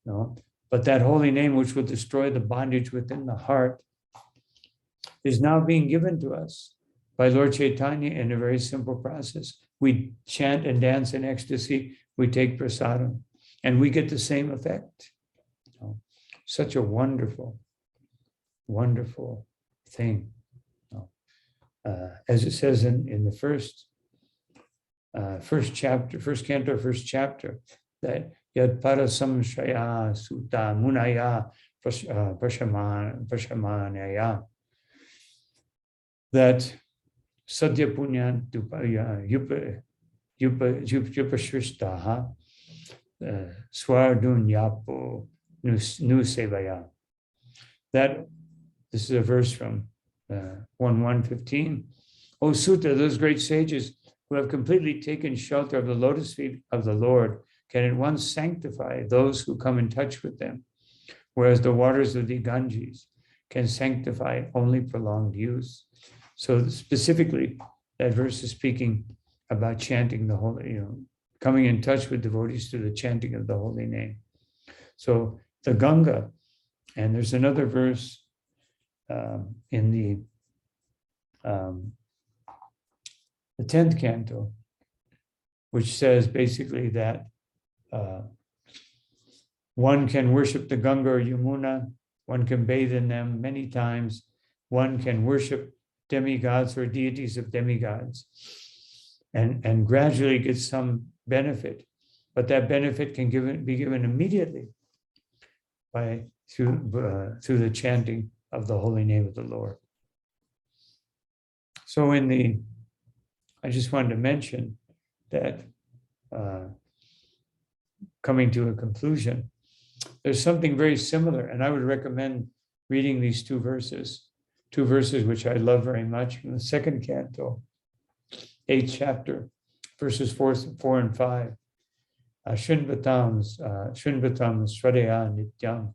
No? But that holy name, which will destroy the bondage within the heart, is now being given to us by Lord Chaitanya in a very simple process. We chant and dance in ecstasy, we take prasadam, and we get the same effect. Such a wonderful, wonderful thing. As it says in the first chapter, first canto, first chapter, that yad parasamshaya sutta munaya prashamanaya, that sadhya punyan yupashvishtaha swardun yapo nu sevaya. That this is a verse from 1:115. O Sutta, those great sages who have completely taken shelter of the lotus feet of the Lord can at once sanctify those who come in touch with them, whereas the waters of the Ganges can sanctify only prolonged use. So specifically, that verse is speaking about chanting the holy, coming in touch with devotees through the chanting of the holy name. So the Ganga, and there's another verse in the 10th canto, which says basically that One can worship the Ganga or Yamuna. One can bathe in them many times. One can worship demigods or deities of demigods and gradually get some benefit. But that benefit can be given immediately through the chanting of the holy name of the Lord. So I just wanted to mention that coming to a conclusion, there's something very similar, and I would recommend reading these two verses which I love very much in the second canto, 8th chapter, verses 4 and 5. Srnvatam svadeya nityam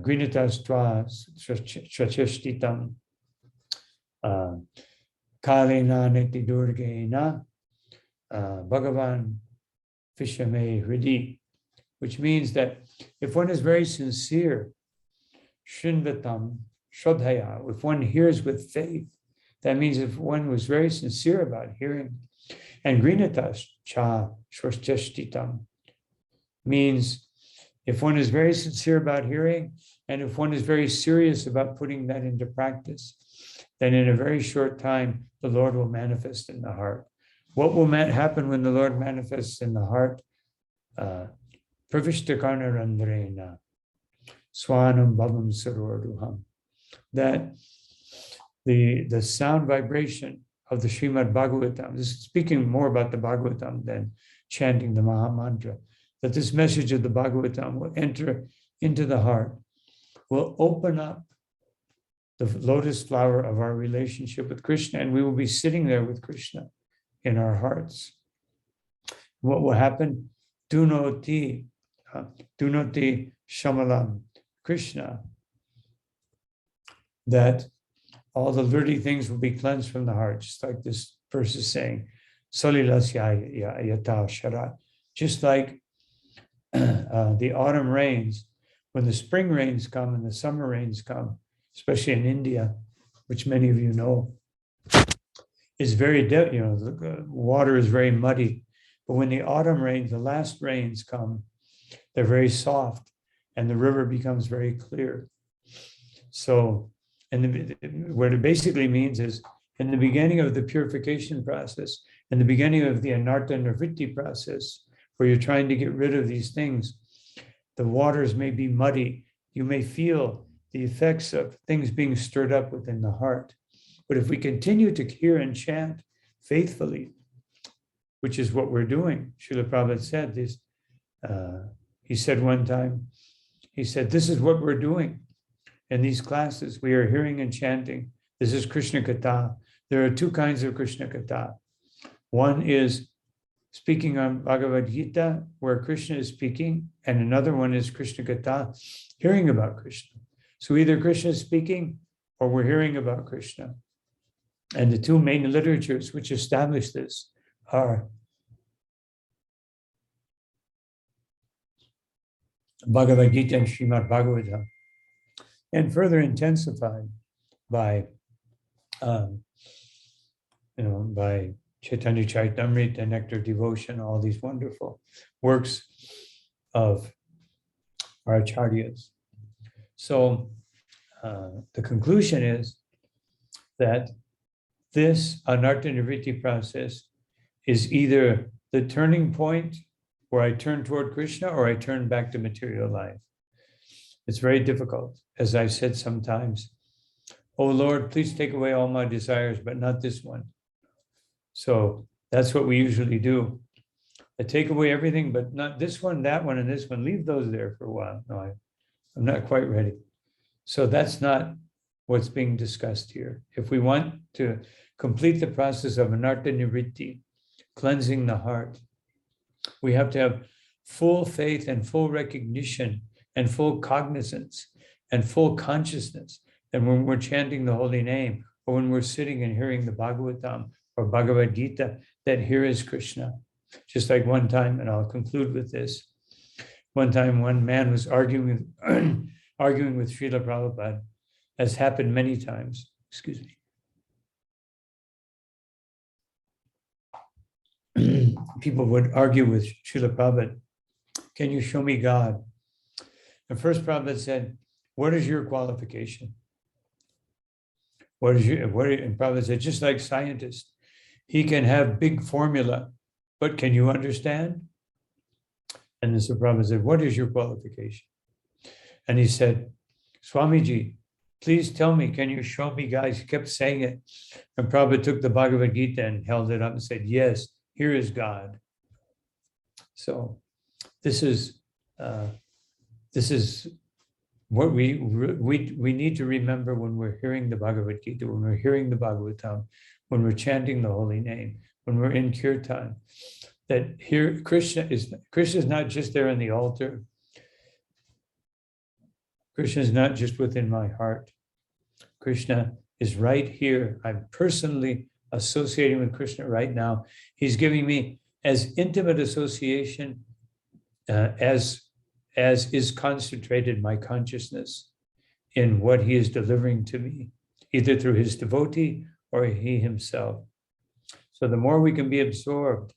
grinitas tva sracheshtitam kalena neti durgena Bhagavan Vishame Hridi, which means that if one is very sincere, srnvatam shraddhaya, if one hears with faith, that means if one was very sincere about hearing, and grinitas cha shrashtitam means if one is very sincere about hearing, and if one is very serious about putting that into practice, then in a very short time, the Lord will manifest in the heart. What will happen when the Lord manifests in the heart? Pravishtakarnarandrena swanam bhavam sarorduham. That the sound vibration of the Srimad Bhagavatam, this is speaking more about the Bhagavatam than chanting the Maha Mantra, that this message of the Bhagavatam will enter into the heart, will open up the lotus flower of our relationship with Krishna, and we will be sitting there with Krishna in our hearts. What will happen? Dunoti shamalam Krishna, that all the dirty things will be cleansed from the heart, just like this verse is saying. Solilasya yata shara. Just like the autumn rains, when the spring rains come and the summer rains come, especially in India, which many of you know, is very, the water is very muddy. But when the autumn rains, the last rains come, they're very soft and the river becomes very clear. So, and what it basically means is in the beginning of the purification process, in the beginning of the anartha nivritti process, where you're trying to get rid of these things, the waters may be muddy. You may feel the effects of things being stirred up within the heart. But if we continue to hear and chant faithfully, which is what we're doing, Srila Prabhupada said this, he said one time, he said, this is what we're doing in these classes. We are hearing and chanting. This is Krishna Katha. There are two kinds of Krishna Katha. One is speaking on Bhagavad Gita, where Krishna is speaking, and another one is Krishna Katha, hearing about Krishna. So either Krishna is speaking or we're hearing about Krishna. And the two main literatures which establish this are Bhagavad Gita and Srimad Bhagavatam, and further intensified by by Chaitanya Charitamrita, Nectar Devotion, all these wonderful works of our acharyas. So the conclusion is that this anartha nivritti process is either the turning point where I turn toward Krishna or I turn back to material life. It's very difficult. As I said sometimes, oh Lord, please take away all my desires, but not this one. So that's what we usually do. I take away everything, but not this one, that one, and this one. Leave those there for a while. No, I'm not quite ready. So that's not what's being discussed here. If we want to complete the process of anartha nivritti, cleansing the heart, we have to have full faith and full recognition and full cognizance and full consciousness that when we're chanting the holy name or when we're sitting and hearing the Bhagavatam or Bhagavad Gita, that here is Krishna. Just like one time, and I'll conclude with this, one time one man was arguing with Srila Prabhupada, as happened many times, excuse me. People would argue with Srila Prabhupada, can you show me God? The first Prabhupada said, what is your qualification? And Prabhupada said, just like scientists, he can have big formula, but can you understand? And then so Prabhupada said, what is your qualification? And he said, Swamiji, please tell me, can you show me, guys? He kept saying it. And Prabhupada took the Bhagavad Gita and held it up and said, yes, here is God. So this is what we need to remember when we're hearing the Bhagavad Gita, when we're hearing the Bhagavatam, when we're chanting the holy name, when we're in kirtan, that here Krishna is not just there on the altar. Krishna is not just within my heart. Krishna is right here. I'm personally associating with Krishna right now. He's giving me as intimate association as is concentrated my consciousness in what he is delivering to me, either through his devotee or he himself. So the more we can be absorbed,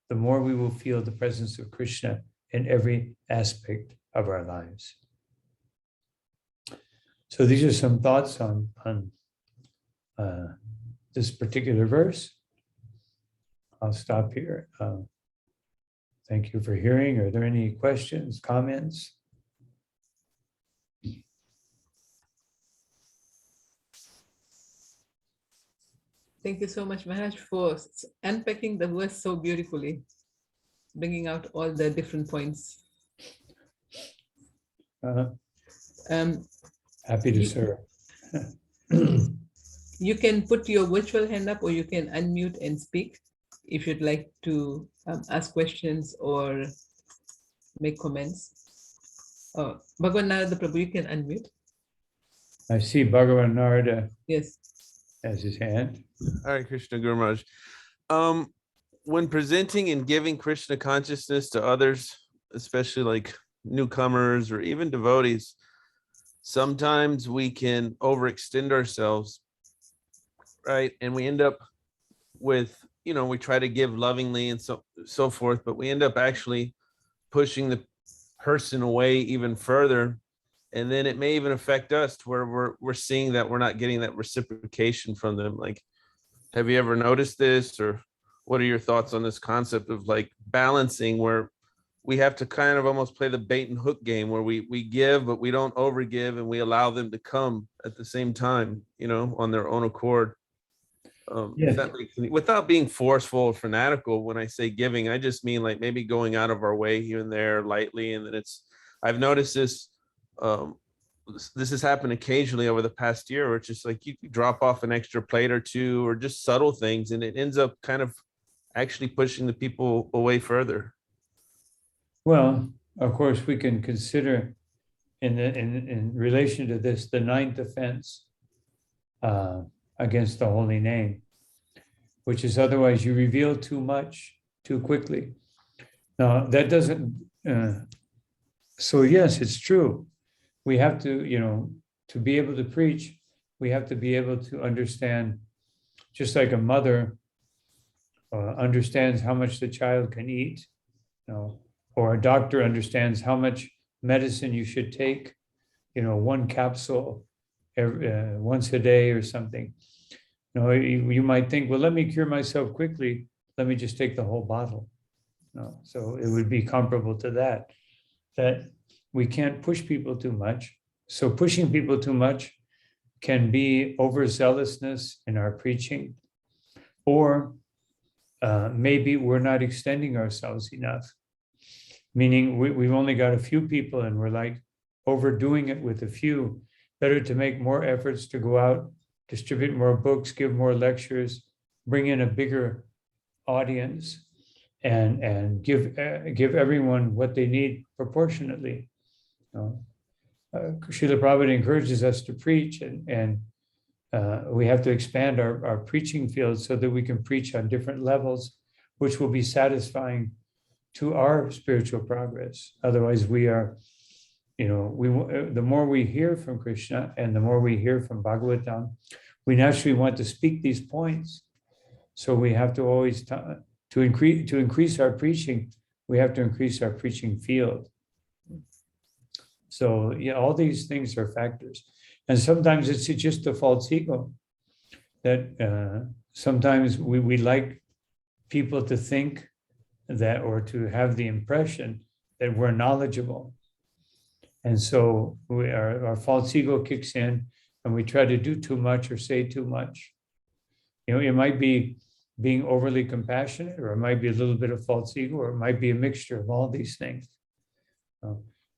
the more we will feel the presence of Krishna in every aspect of our lives. So these are some thoughts on this particular verse. I'll stop here. Thank you for hearing. Are there any questions, comments? Thank you so much, Maharaj, for unpacking the verse so beautifully, bringing out all the different points. Happy to serve. You can put your virtual hand up, or you can unmute and speak if you'd like to ask questions or make comments. Bhagavan Narada Prabhu, you can unmute. I see Bhagavan Narada. Yes. Has his hand. Hare Krishna, Guru Maharaj. When presenting and giving Krishna consciousness to others, especially like newcomers or even devotees, sometimes we can overextend ourselves, right? And we end up with, we try to give lovingly and so forth, but we end up actually pushing the person away even further. And then it may even affect us to where we're seeing that we're not getting that reciprocation from them. Like, have you ever noticed this? Or what are your thoughts on this concept of like balancing, where we have to kind of almost play the bait and hook game, where we give, but we don't overgive, and we allow them to come at the same time, on their own accord. Yes. Without being forceful or fanatical, when I say giving, I just mean like maybe going out of our way here and there lightly. And then I've noticed this. This has happened occasionally over the past year, where it's just like you drop off an extra plate or two, or just subtle things, and it ends up kind of actually pushing the people away further. Well, of course, we can consider in relation to this the ninth offense against the holy name, which is otherwise you reveal too much too quickly. Now that doesn't. So yes, it's true. We have to, to be able to preach, we have to be able to understand, just like a mother understands how much the child can eat, or a doctor understands how much medicine you should take, one capsule once a day or something. You might think, well, let me cure myself quickly. Let me just take the whole bottle. So it would be comparable to that we can't push people too much. So pushing people too much can be overzealousness in our preaching, or maybe we're not extending ourselves enough, meaning we've only got a few people and we're like overdoing it with a few. Better to make more efforts to go out, distribute more books, give more lectures, bring in a bigger audience, and give everyone what they need proportionately. Srila Prabhupada encourages us to preach, and we have to expand our preaching field so that we can preach on different levels, which will be satisfying to our spiritual progress. Otherwise, we are, the more we hear from Krishna and the more we hear from Bhagavatam, we naturally want to speak these points. So we have to always, to increase our preaching, we have to increase our preaching field. So yeah, all these things are factors. And sometimes it's just a false ego that sometimes we like people to think that, or to have the impression that we're knowledgeable. And so our false ego kicks in and we try to do too much or say too much. You know, it might be being overly compassionate, or it might be a little bit of false ego, or it might be a mixture of all these things.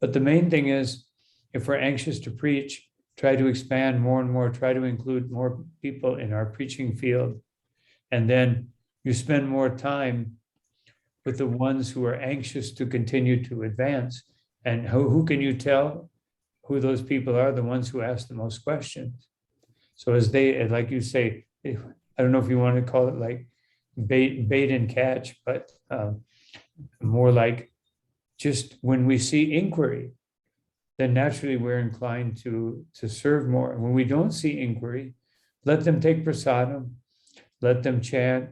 But the main thing is, if we're anxious to preach, try to expand more and more, try to include more people in our preaching field. And then you spend more time with the ones who are anxious to continue to advance. And who can you tell who those people are? The ones who ask the most questions. So as they, like you say, I don't know if you want to call it like bait and catch, but more like just when we see inquiry, then naturally we're inclined to serve more. When we don't see inquiry, let them take prasadam, let them chant.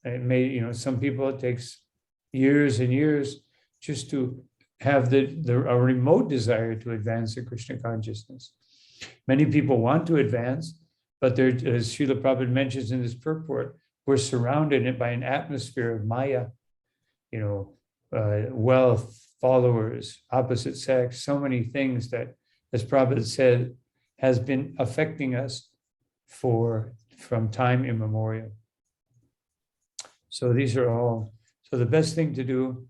It may, you know, some people it takes years and years just to have a remote desire to advance the Krishna consciousness. Many people want to advance, but they're, as Srila Prabhupada mentions in this purport, we're surrounded by an atmosphere of Maya, you know, wealth, followers, opposite sex, so many things that, as Prabhupada said, has been affecting us from time immemorial. So these are all, so the best thing to do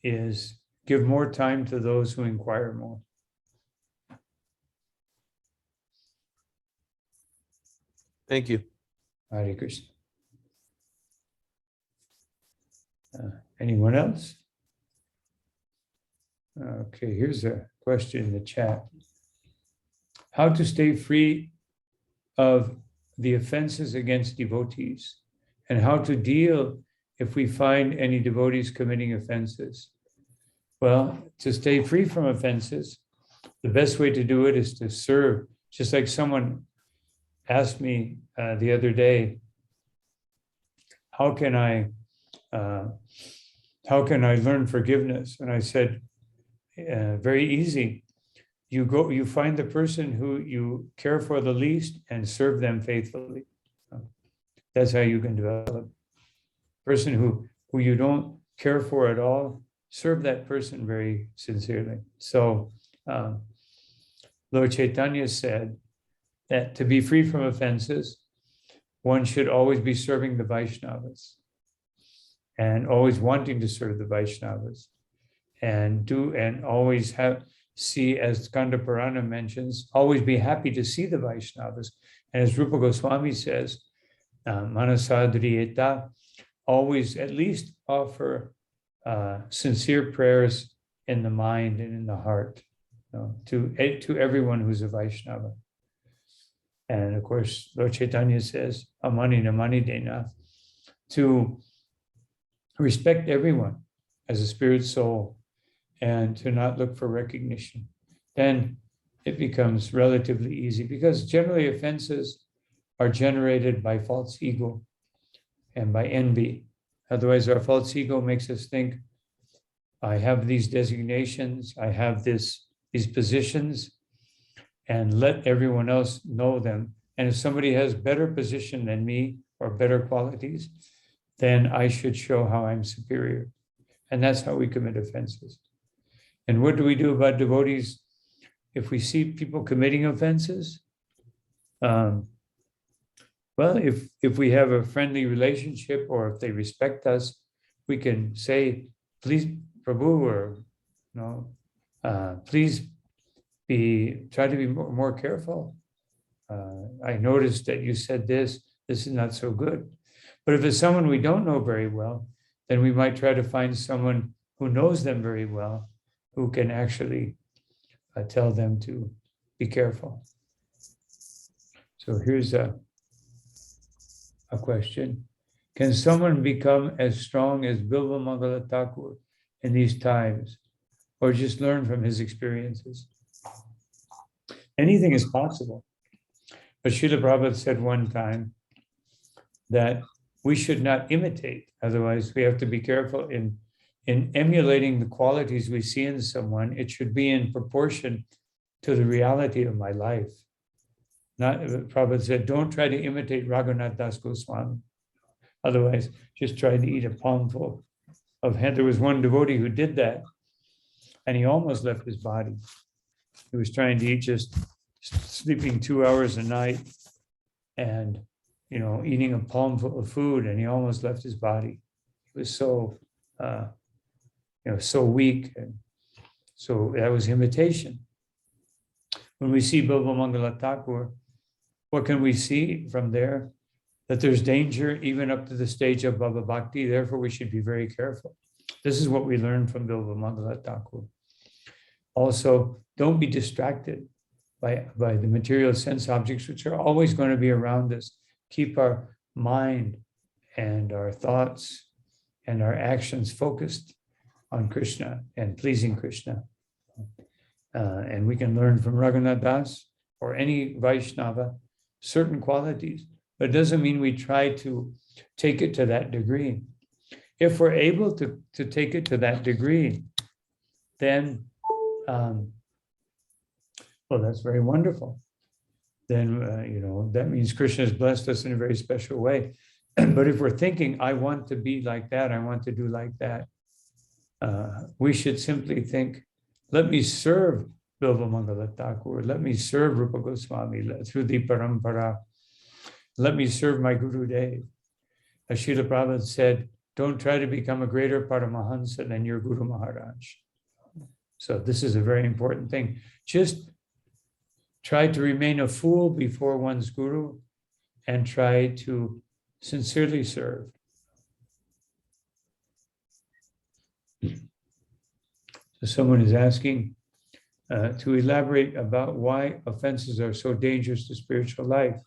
is give more time to those who inquire more. Thank you. Hare Krishna. Anyone else? Okay, here's a question in the chat. How to stay free of the offenses against devotees, and how to deal if we find any devotees committing offenses? Well, to stay free from offenses, the best way to do it is to serve. Just like someone asked me the other day, how can I learn forgiveness? And I said, very easy. You find the person who you care for the least and serve them faithfully. That's how you can develop. Person who you don't care for at all, serve that person very sincerely. So Lord Chaitanya said that to be free from offenses, one should always be serving the Vaishnavas and always wanting to serve the Vaishnavas, and always see, as Skanda Purana mentions, always be happy to see the Vaishnavas. And as Rupa Goswami says, Manasadriyeta, always at least offer sincere prayers in the mind and in the heart, you know, to everyone who's a Vaishnava. And of course, Lord Chaitanya says, Amani Namani Dena, to respect everyone as a spirit soul and to not look for recognition. Then it becomes relatively easy, because generally offenses are generated by false ego and by envy. Otherwise, our false ego makes us think, I have these designations, I have these positions, and let everyone else know them. And if somebody has better position than me or better qualities, then I should show how I'm superior. And that's how we commit offenses. And what do we do about devotees if we see people committing offenses? Well, if we have a friendly relationship, or if they respect us, we can say, please, Prabhu, or please try to be more careful. I noticed that you said this is not so good. But if it's someone we don't know very well, then we might try to find someone who knows them very well, who can actually tell them to be careful. So here's a question. Can someone become as strong as Bilba Mangala Thakur in these times, or just learn from his experiences? Anything is possible. But Srila Prabhupada said one time that we should not imitate. Otherwise, we have to be careful in in emulating the qualities we see in someone, it should be in proportion to the reality of my life. Not, Prabhupada said, don't try to imitate Raghunath Das Goswami. Otherwise, just try to eat a palmful of hen. There was one devotee who did that, and he almost left his body. He was trying to eat, just sleeping 2 hours a night and, eating a palmful of food, and he almost left his body. He was so, so weak. And so that was imitation. When we see Bilba Mangala Thakur, what can we see from there? That there's danger even up to the stage of Baba Bhakti. Therefore, we should be very careful. This is what we learn from Bilba Mangala Thakur. Also, don't be distracted by the material sense objects, which are always going to be around us. Keep our mind and our thoughts and our actions focused on Krishna and pleasing Krishna. And we can learn from Raghunath Das or any Vaishnava certain qualities, but it doesn't mean we try to take it to that degree. If we're able to take it to that degree, then, that's very wonderful. Then, that means Krishna has blessed us in a very special way. But if we're thinking, I want to be like that, I want to do like that, we should simply think, let me serve Bilba Mangala Thakur, let me serve Rupa Goswami through the parampara, let me serve my Guru Dev. As Srila Prabhupada said, don't try to become a greater Paramahansa than your Guru Maharaj. So this is a very important thing. Just try to remain a fool before one's Guru and try to sincerely serve. So someone is asking to elaborate about why offenses are so dangerous to spiritual life.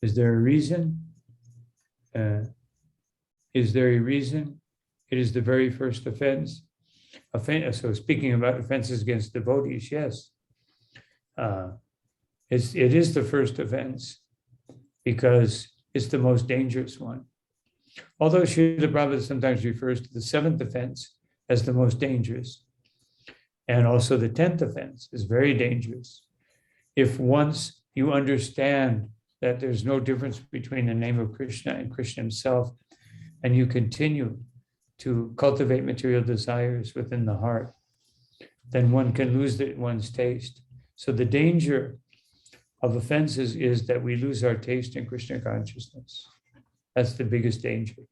Is there a reason? Is there a reason? It is the very first offense. So speaking about offenses against devotees, yes. It is the first offense because it's the most dangerous one. Although Srila Prabhupada sometimes refers to the seventh offense as the most dangerous. And also the 10th offense is very dangerous. If once you understand that there's no difference between the name of Krishna and Krishna himself, and you continue to cultivate material desires within the heart, then one can lose one's taste. So the danger of offenses is that we lose our taste in Krishna consciousness. That's the biggest danger.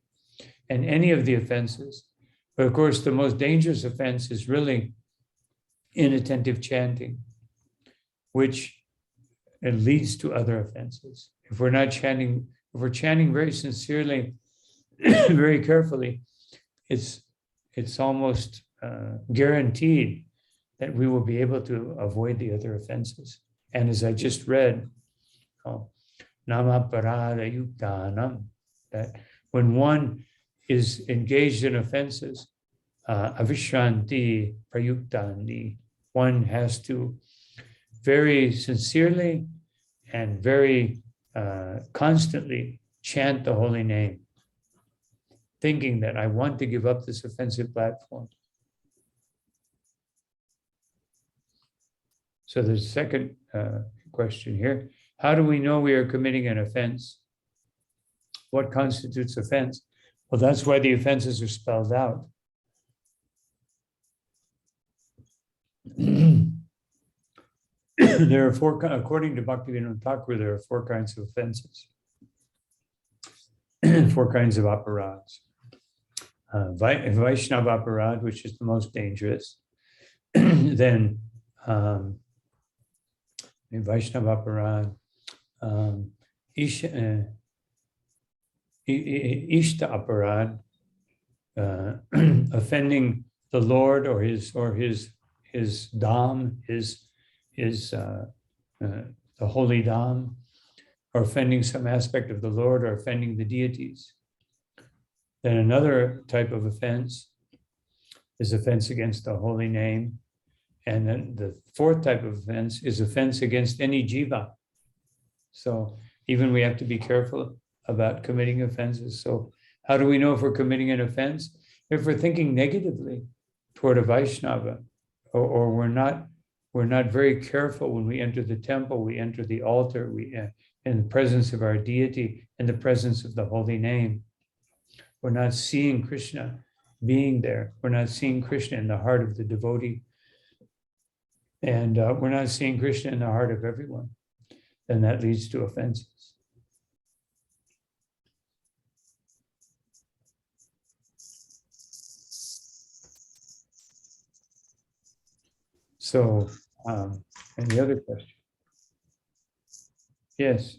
And any of the offenses, but of course the most dangerous offense is really inattentive chanting, which it leads to other offenses. If we're not chanting, if we're chanting very sincerely, very carefully, it's almost guaranteed that we will be able to avoid the other offenses. And as I just read, Namaparada Yuktanam, that when one is engaged in offenses, Avishranti Prayuktani, one has to very sincerely and very constantly chant the holy name, thinking that I want to give up this offensive platform. So there's a second question here. How do we know we are committing an offense? What constitutes offense? Well, that's why the offenses are spelled out. There are four, according to Bhaktivinoda Thakur, there are 4 kinds of offenses, 4 kinds of aparads. Vaishnava aparad, which is the most dangerous. Then Vaishnava aparad, Ishta aparad, offending the Lord or his Dham, the holy Dham, or offending some aspect of the Lord or offending the deities. Then another type of offense is offense against the holy name. And then the 4th type of offense is offense against any jiva. So even we have to be careful about committing offenses. So how do we know if we're committing an offense? if we're thinking negatively toward a Vaishnava, or we're not very careful when we enter the temple, we enter the altar, we in the presence of our deity, in the presence of the holy name, we're not seeing Krishna being there. We're not seeing Krishna in the heart of the devotee. And we're not seeing Krishna in the heart of everyone. Then that leads to offenses. So, any other question? Yes.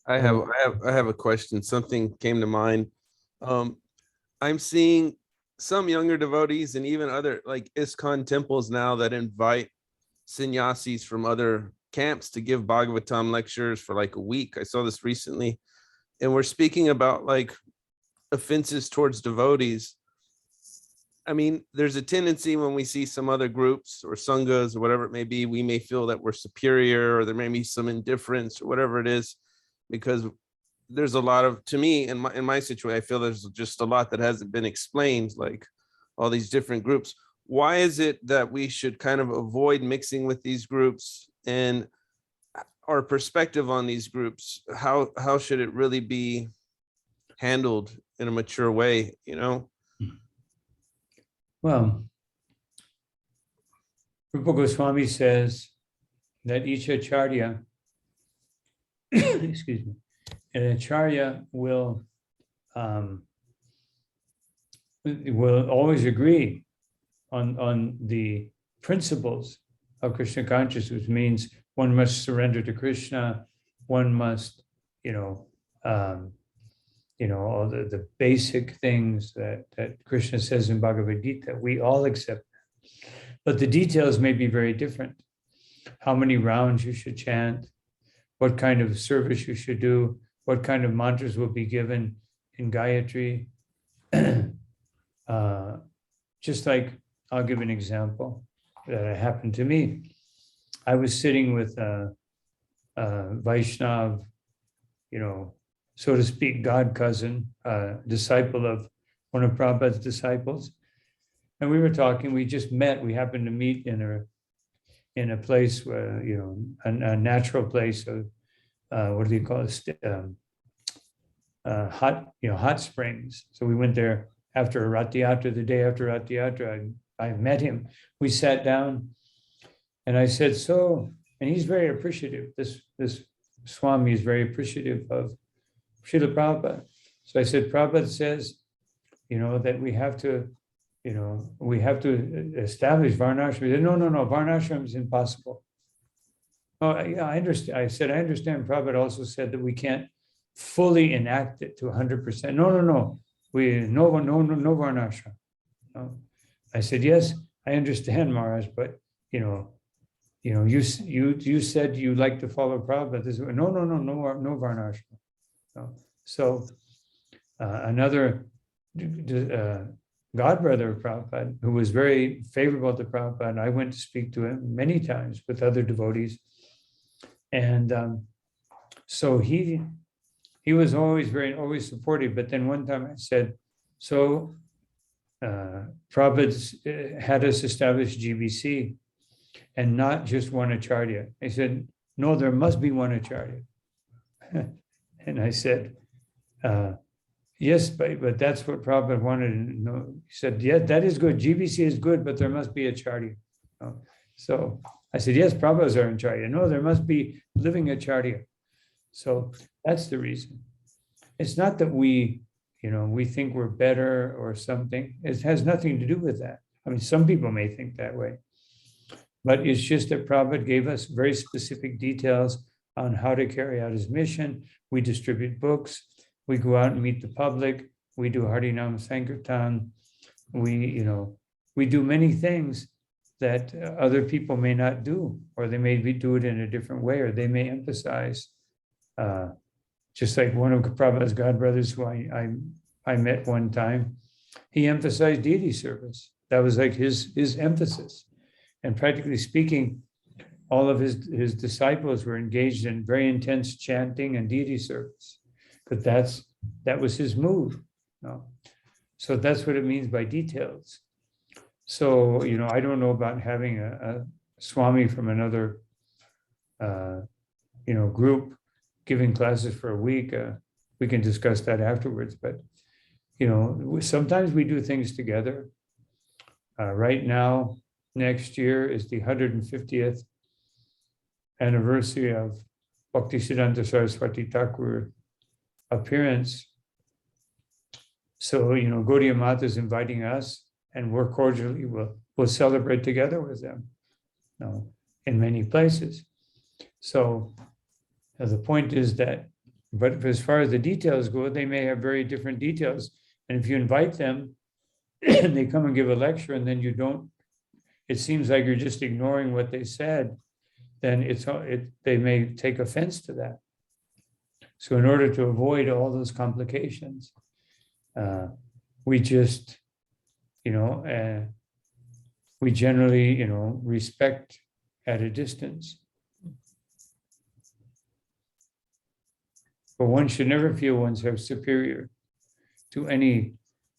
I have a question. Something came to mind. I'm seeing some younger devotees and even other like ISKCON temples now that invite sannyasis from other camps to give Bhagavatam lectures for like a week. I saw this recently, and we're speaking about like offenses towards devotees. I mean, there's a tendency when we see some other groups or sanghas or whatever it may be, we may feel that we're superior, or there may be some indifference or whatever it is, because there's a lot of, to me, in my situation, I feel there's just a lot that hasn't been explained, like all these different groups. Why is it that we should kind of avoid mixing with these groups, and our perspective on these groups? How should it really be handled in a mature way, you know? Well, Rupa Goswami says that each acharya, excuse me, an acharya will always agree on the principles of Krishna consciousness, which means one must surrender to Krishna, one must, all the basic things that Krishna says in Bhagavad Gita, we all accept. But the details may be very different. How many rounds you should chant, what kind of service you should do, what kind of mantras will be given in Gayatri. Just like, I'll give an example that happened to me. I was sitting with a Vaishnav, so to speak, God cousin, disciple of one of Prabhupada's disciples. And we were talking, we just met, we happened to meet in a place where, a natural place of, what do you call it? Hot springs. So we went there after Rath Yatra, the day after Rath Yatra, I met him. We sat down and I said, and he's very appreciative. This Swami is very appreciative of Srila Prabhupada. So I said, Prabhupada says, that we have to establish Varnashram. He said, no, Varnashram is impossible. Oh, yeah, I understand. I said, I understand. Prabhupada also said that we can't fully enact it to 100%. No. No Varnashram. No. I said, yes, I understand, Maharaj, but you said you like to follow Prabhupada. This way. No Varnashram. No. So another godbrother of Prabhupada, who was very favorable to Prabhupada, and I went to speak to him many times with other devotees. And so he was always supportive. But then one time I said, Prabhupada had us establish GBC and not just one acharya. I said, no, there must be one acharya. And I said, yes, but that's what Prabhupada wanted to know. He said, yeah, that is good. GBC is good, but there must be acharya. So I said, yes, Prabhupada is our acharya. No, there must be living acharya. So that's the reason. It's not that we think we're better or something. It has nothing to do with that. I mean, some people may think that way. But it's just that Prabhupada gave us very specific details on how to carry out his mission. We distribute books. We go out and meet the public. We do Harinam Sankirtan. We do many things that other people may not do, or they may do it in a different way, or they may emphasize. Just like one of Prabhupada's godbrothers who I met one time, he emphasized deity service. That was like his emphasis. And practically speaking, all of his disciples were engaged in very intense chanting and deity service. But that was his move. So that's what it means by details. So, I don't know about having a Swami from another, group giving classes for a week. We can discuss that afterwards, but, sometimes we do things together. Right now, next year is the 150th anniversary of Bhaktisiddhanta Saraswati Thakur appearance. So, Gaudiya Mata is inviting us, and we're cordially we'll celebrate together with them, in many places. So the point is that, but as far as the details go, they may have very different details. And if you invite them and they come and give a lecture and then you don't, it seems like you're just ignoring what they said, then they may take offense to that. So in order to avoid all those complications, we just, we generally, respect at a distance. But one should never feel oneself superior to any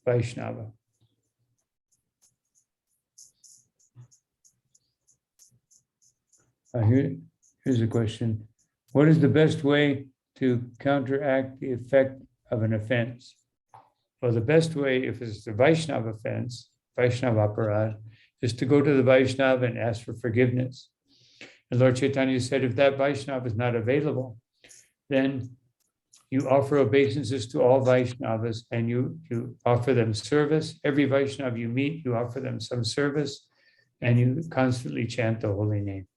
Vaishnava. Here's a question. What is the best way to counteract the effect of an offense? Well, the best way, if it's a Vaishnava offense, Vaishnava aparad, is to go to the Vaishnava and ask for forgiveness. And Lord Chaitanya said, if that Vaishnava is not available, then you offer obeisances to all Vaishnavas and you offer them service. Every Vaishnava you meet, you offer them some service and you constantly chant the holy name.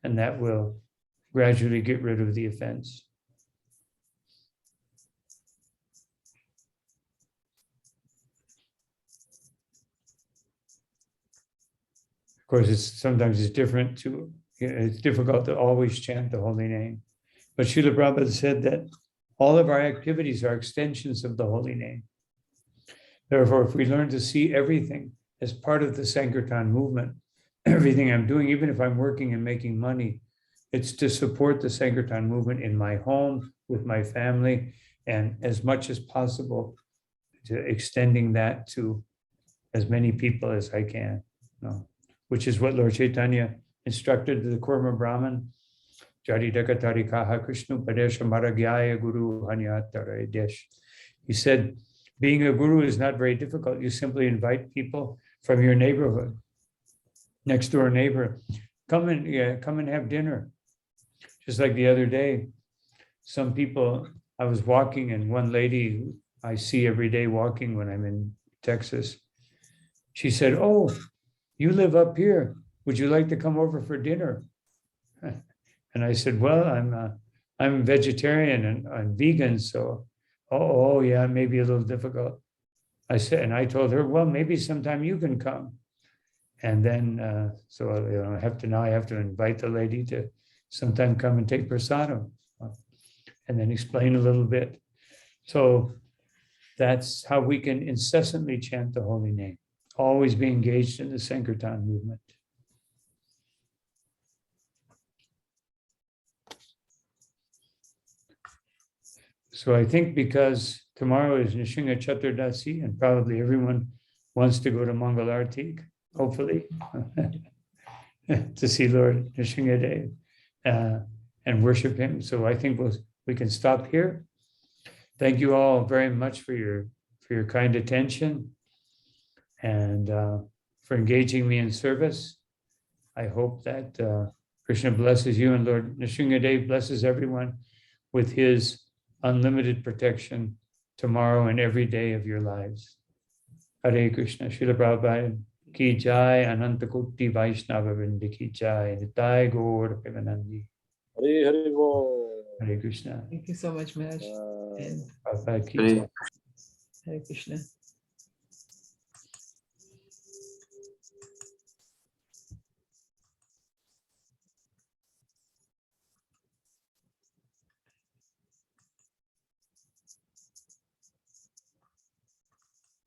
And that will gradually get rid of the offense. Of course, sometimes it's difficult to always chant the holy name. But Srila Prabhupada said that all of our activities are extensions of the holy name. Therefore, if we learn to see everything as part of the Sankirtan movement, everything I'm doing, even if I'm working and making money, it's to support the Sankirtan movement in my home, with my family, and as much as possible, to extending that to as many people as I can. Which is what Lord Chaitanya instructed the Kurma Brahmin. He said, being a guru is not very difficult. You simply invite people from your neighborhood, next door neighbor, come and have dinner. Just like the other day, some people, I was walking and one lady who I see every day walking when I'm in Texas, she said, "Oh, you live up here. Would you like to come over for dinner?" And I said, "Well, I'm vegetarian and I'm vegan, so oh yeah, it may be a little difficult." I told her, "Well, maybe sometime you can come." And then I have to invite the lady to sometime come and take prasadam, and then explain a little bit. So that's how we can incessantly chant the holy name, always be engaged in the Sankirtan movement. So I think because tomorrow is Nishinga Chaturdasi and probably everyone wants to go to Mangalartik, hopefully, to see Lord Nishingadev and worship him. So I think we can stop here. Thank you all very much for your kind attention and for engaging me in service. I hope that Krishna blesses you and Lord Nishingadev blesses everyone with his unlimited protection tomorrow and every day of your lives. Hare Krishna. Srila Prabhupada ki jai, Ananta Koti Vaishnava Vrinda ki jai, Nitai Gaur Premanandi. Hare Hare Bo. Hare Krishna. Thank you so much, Maharaj. And Prabhupada ki jai. Hare Krishna.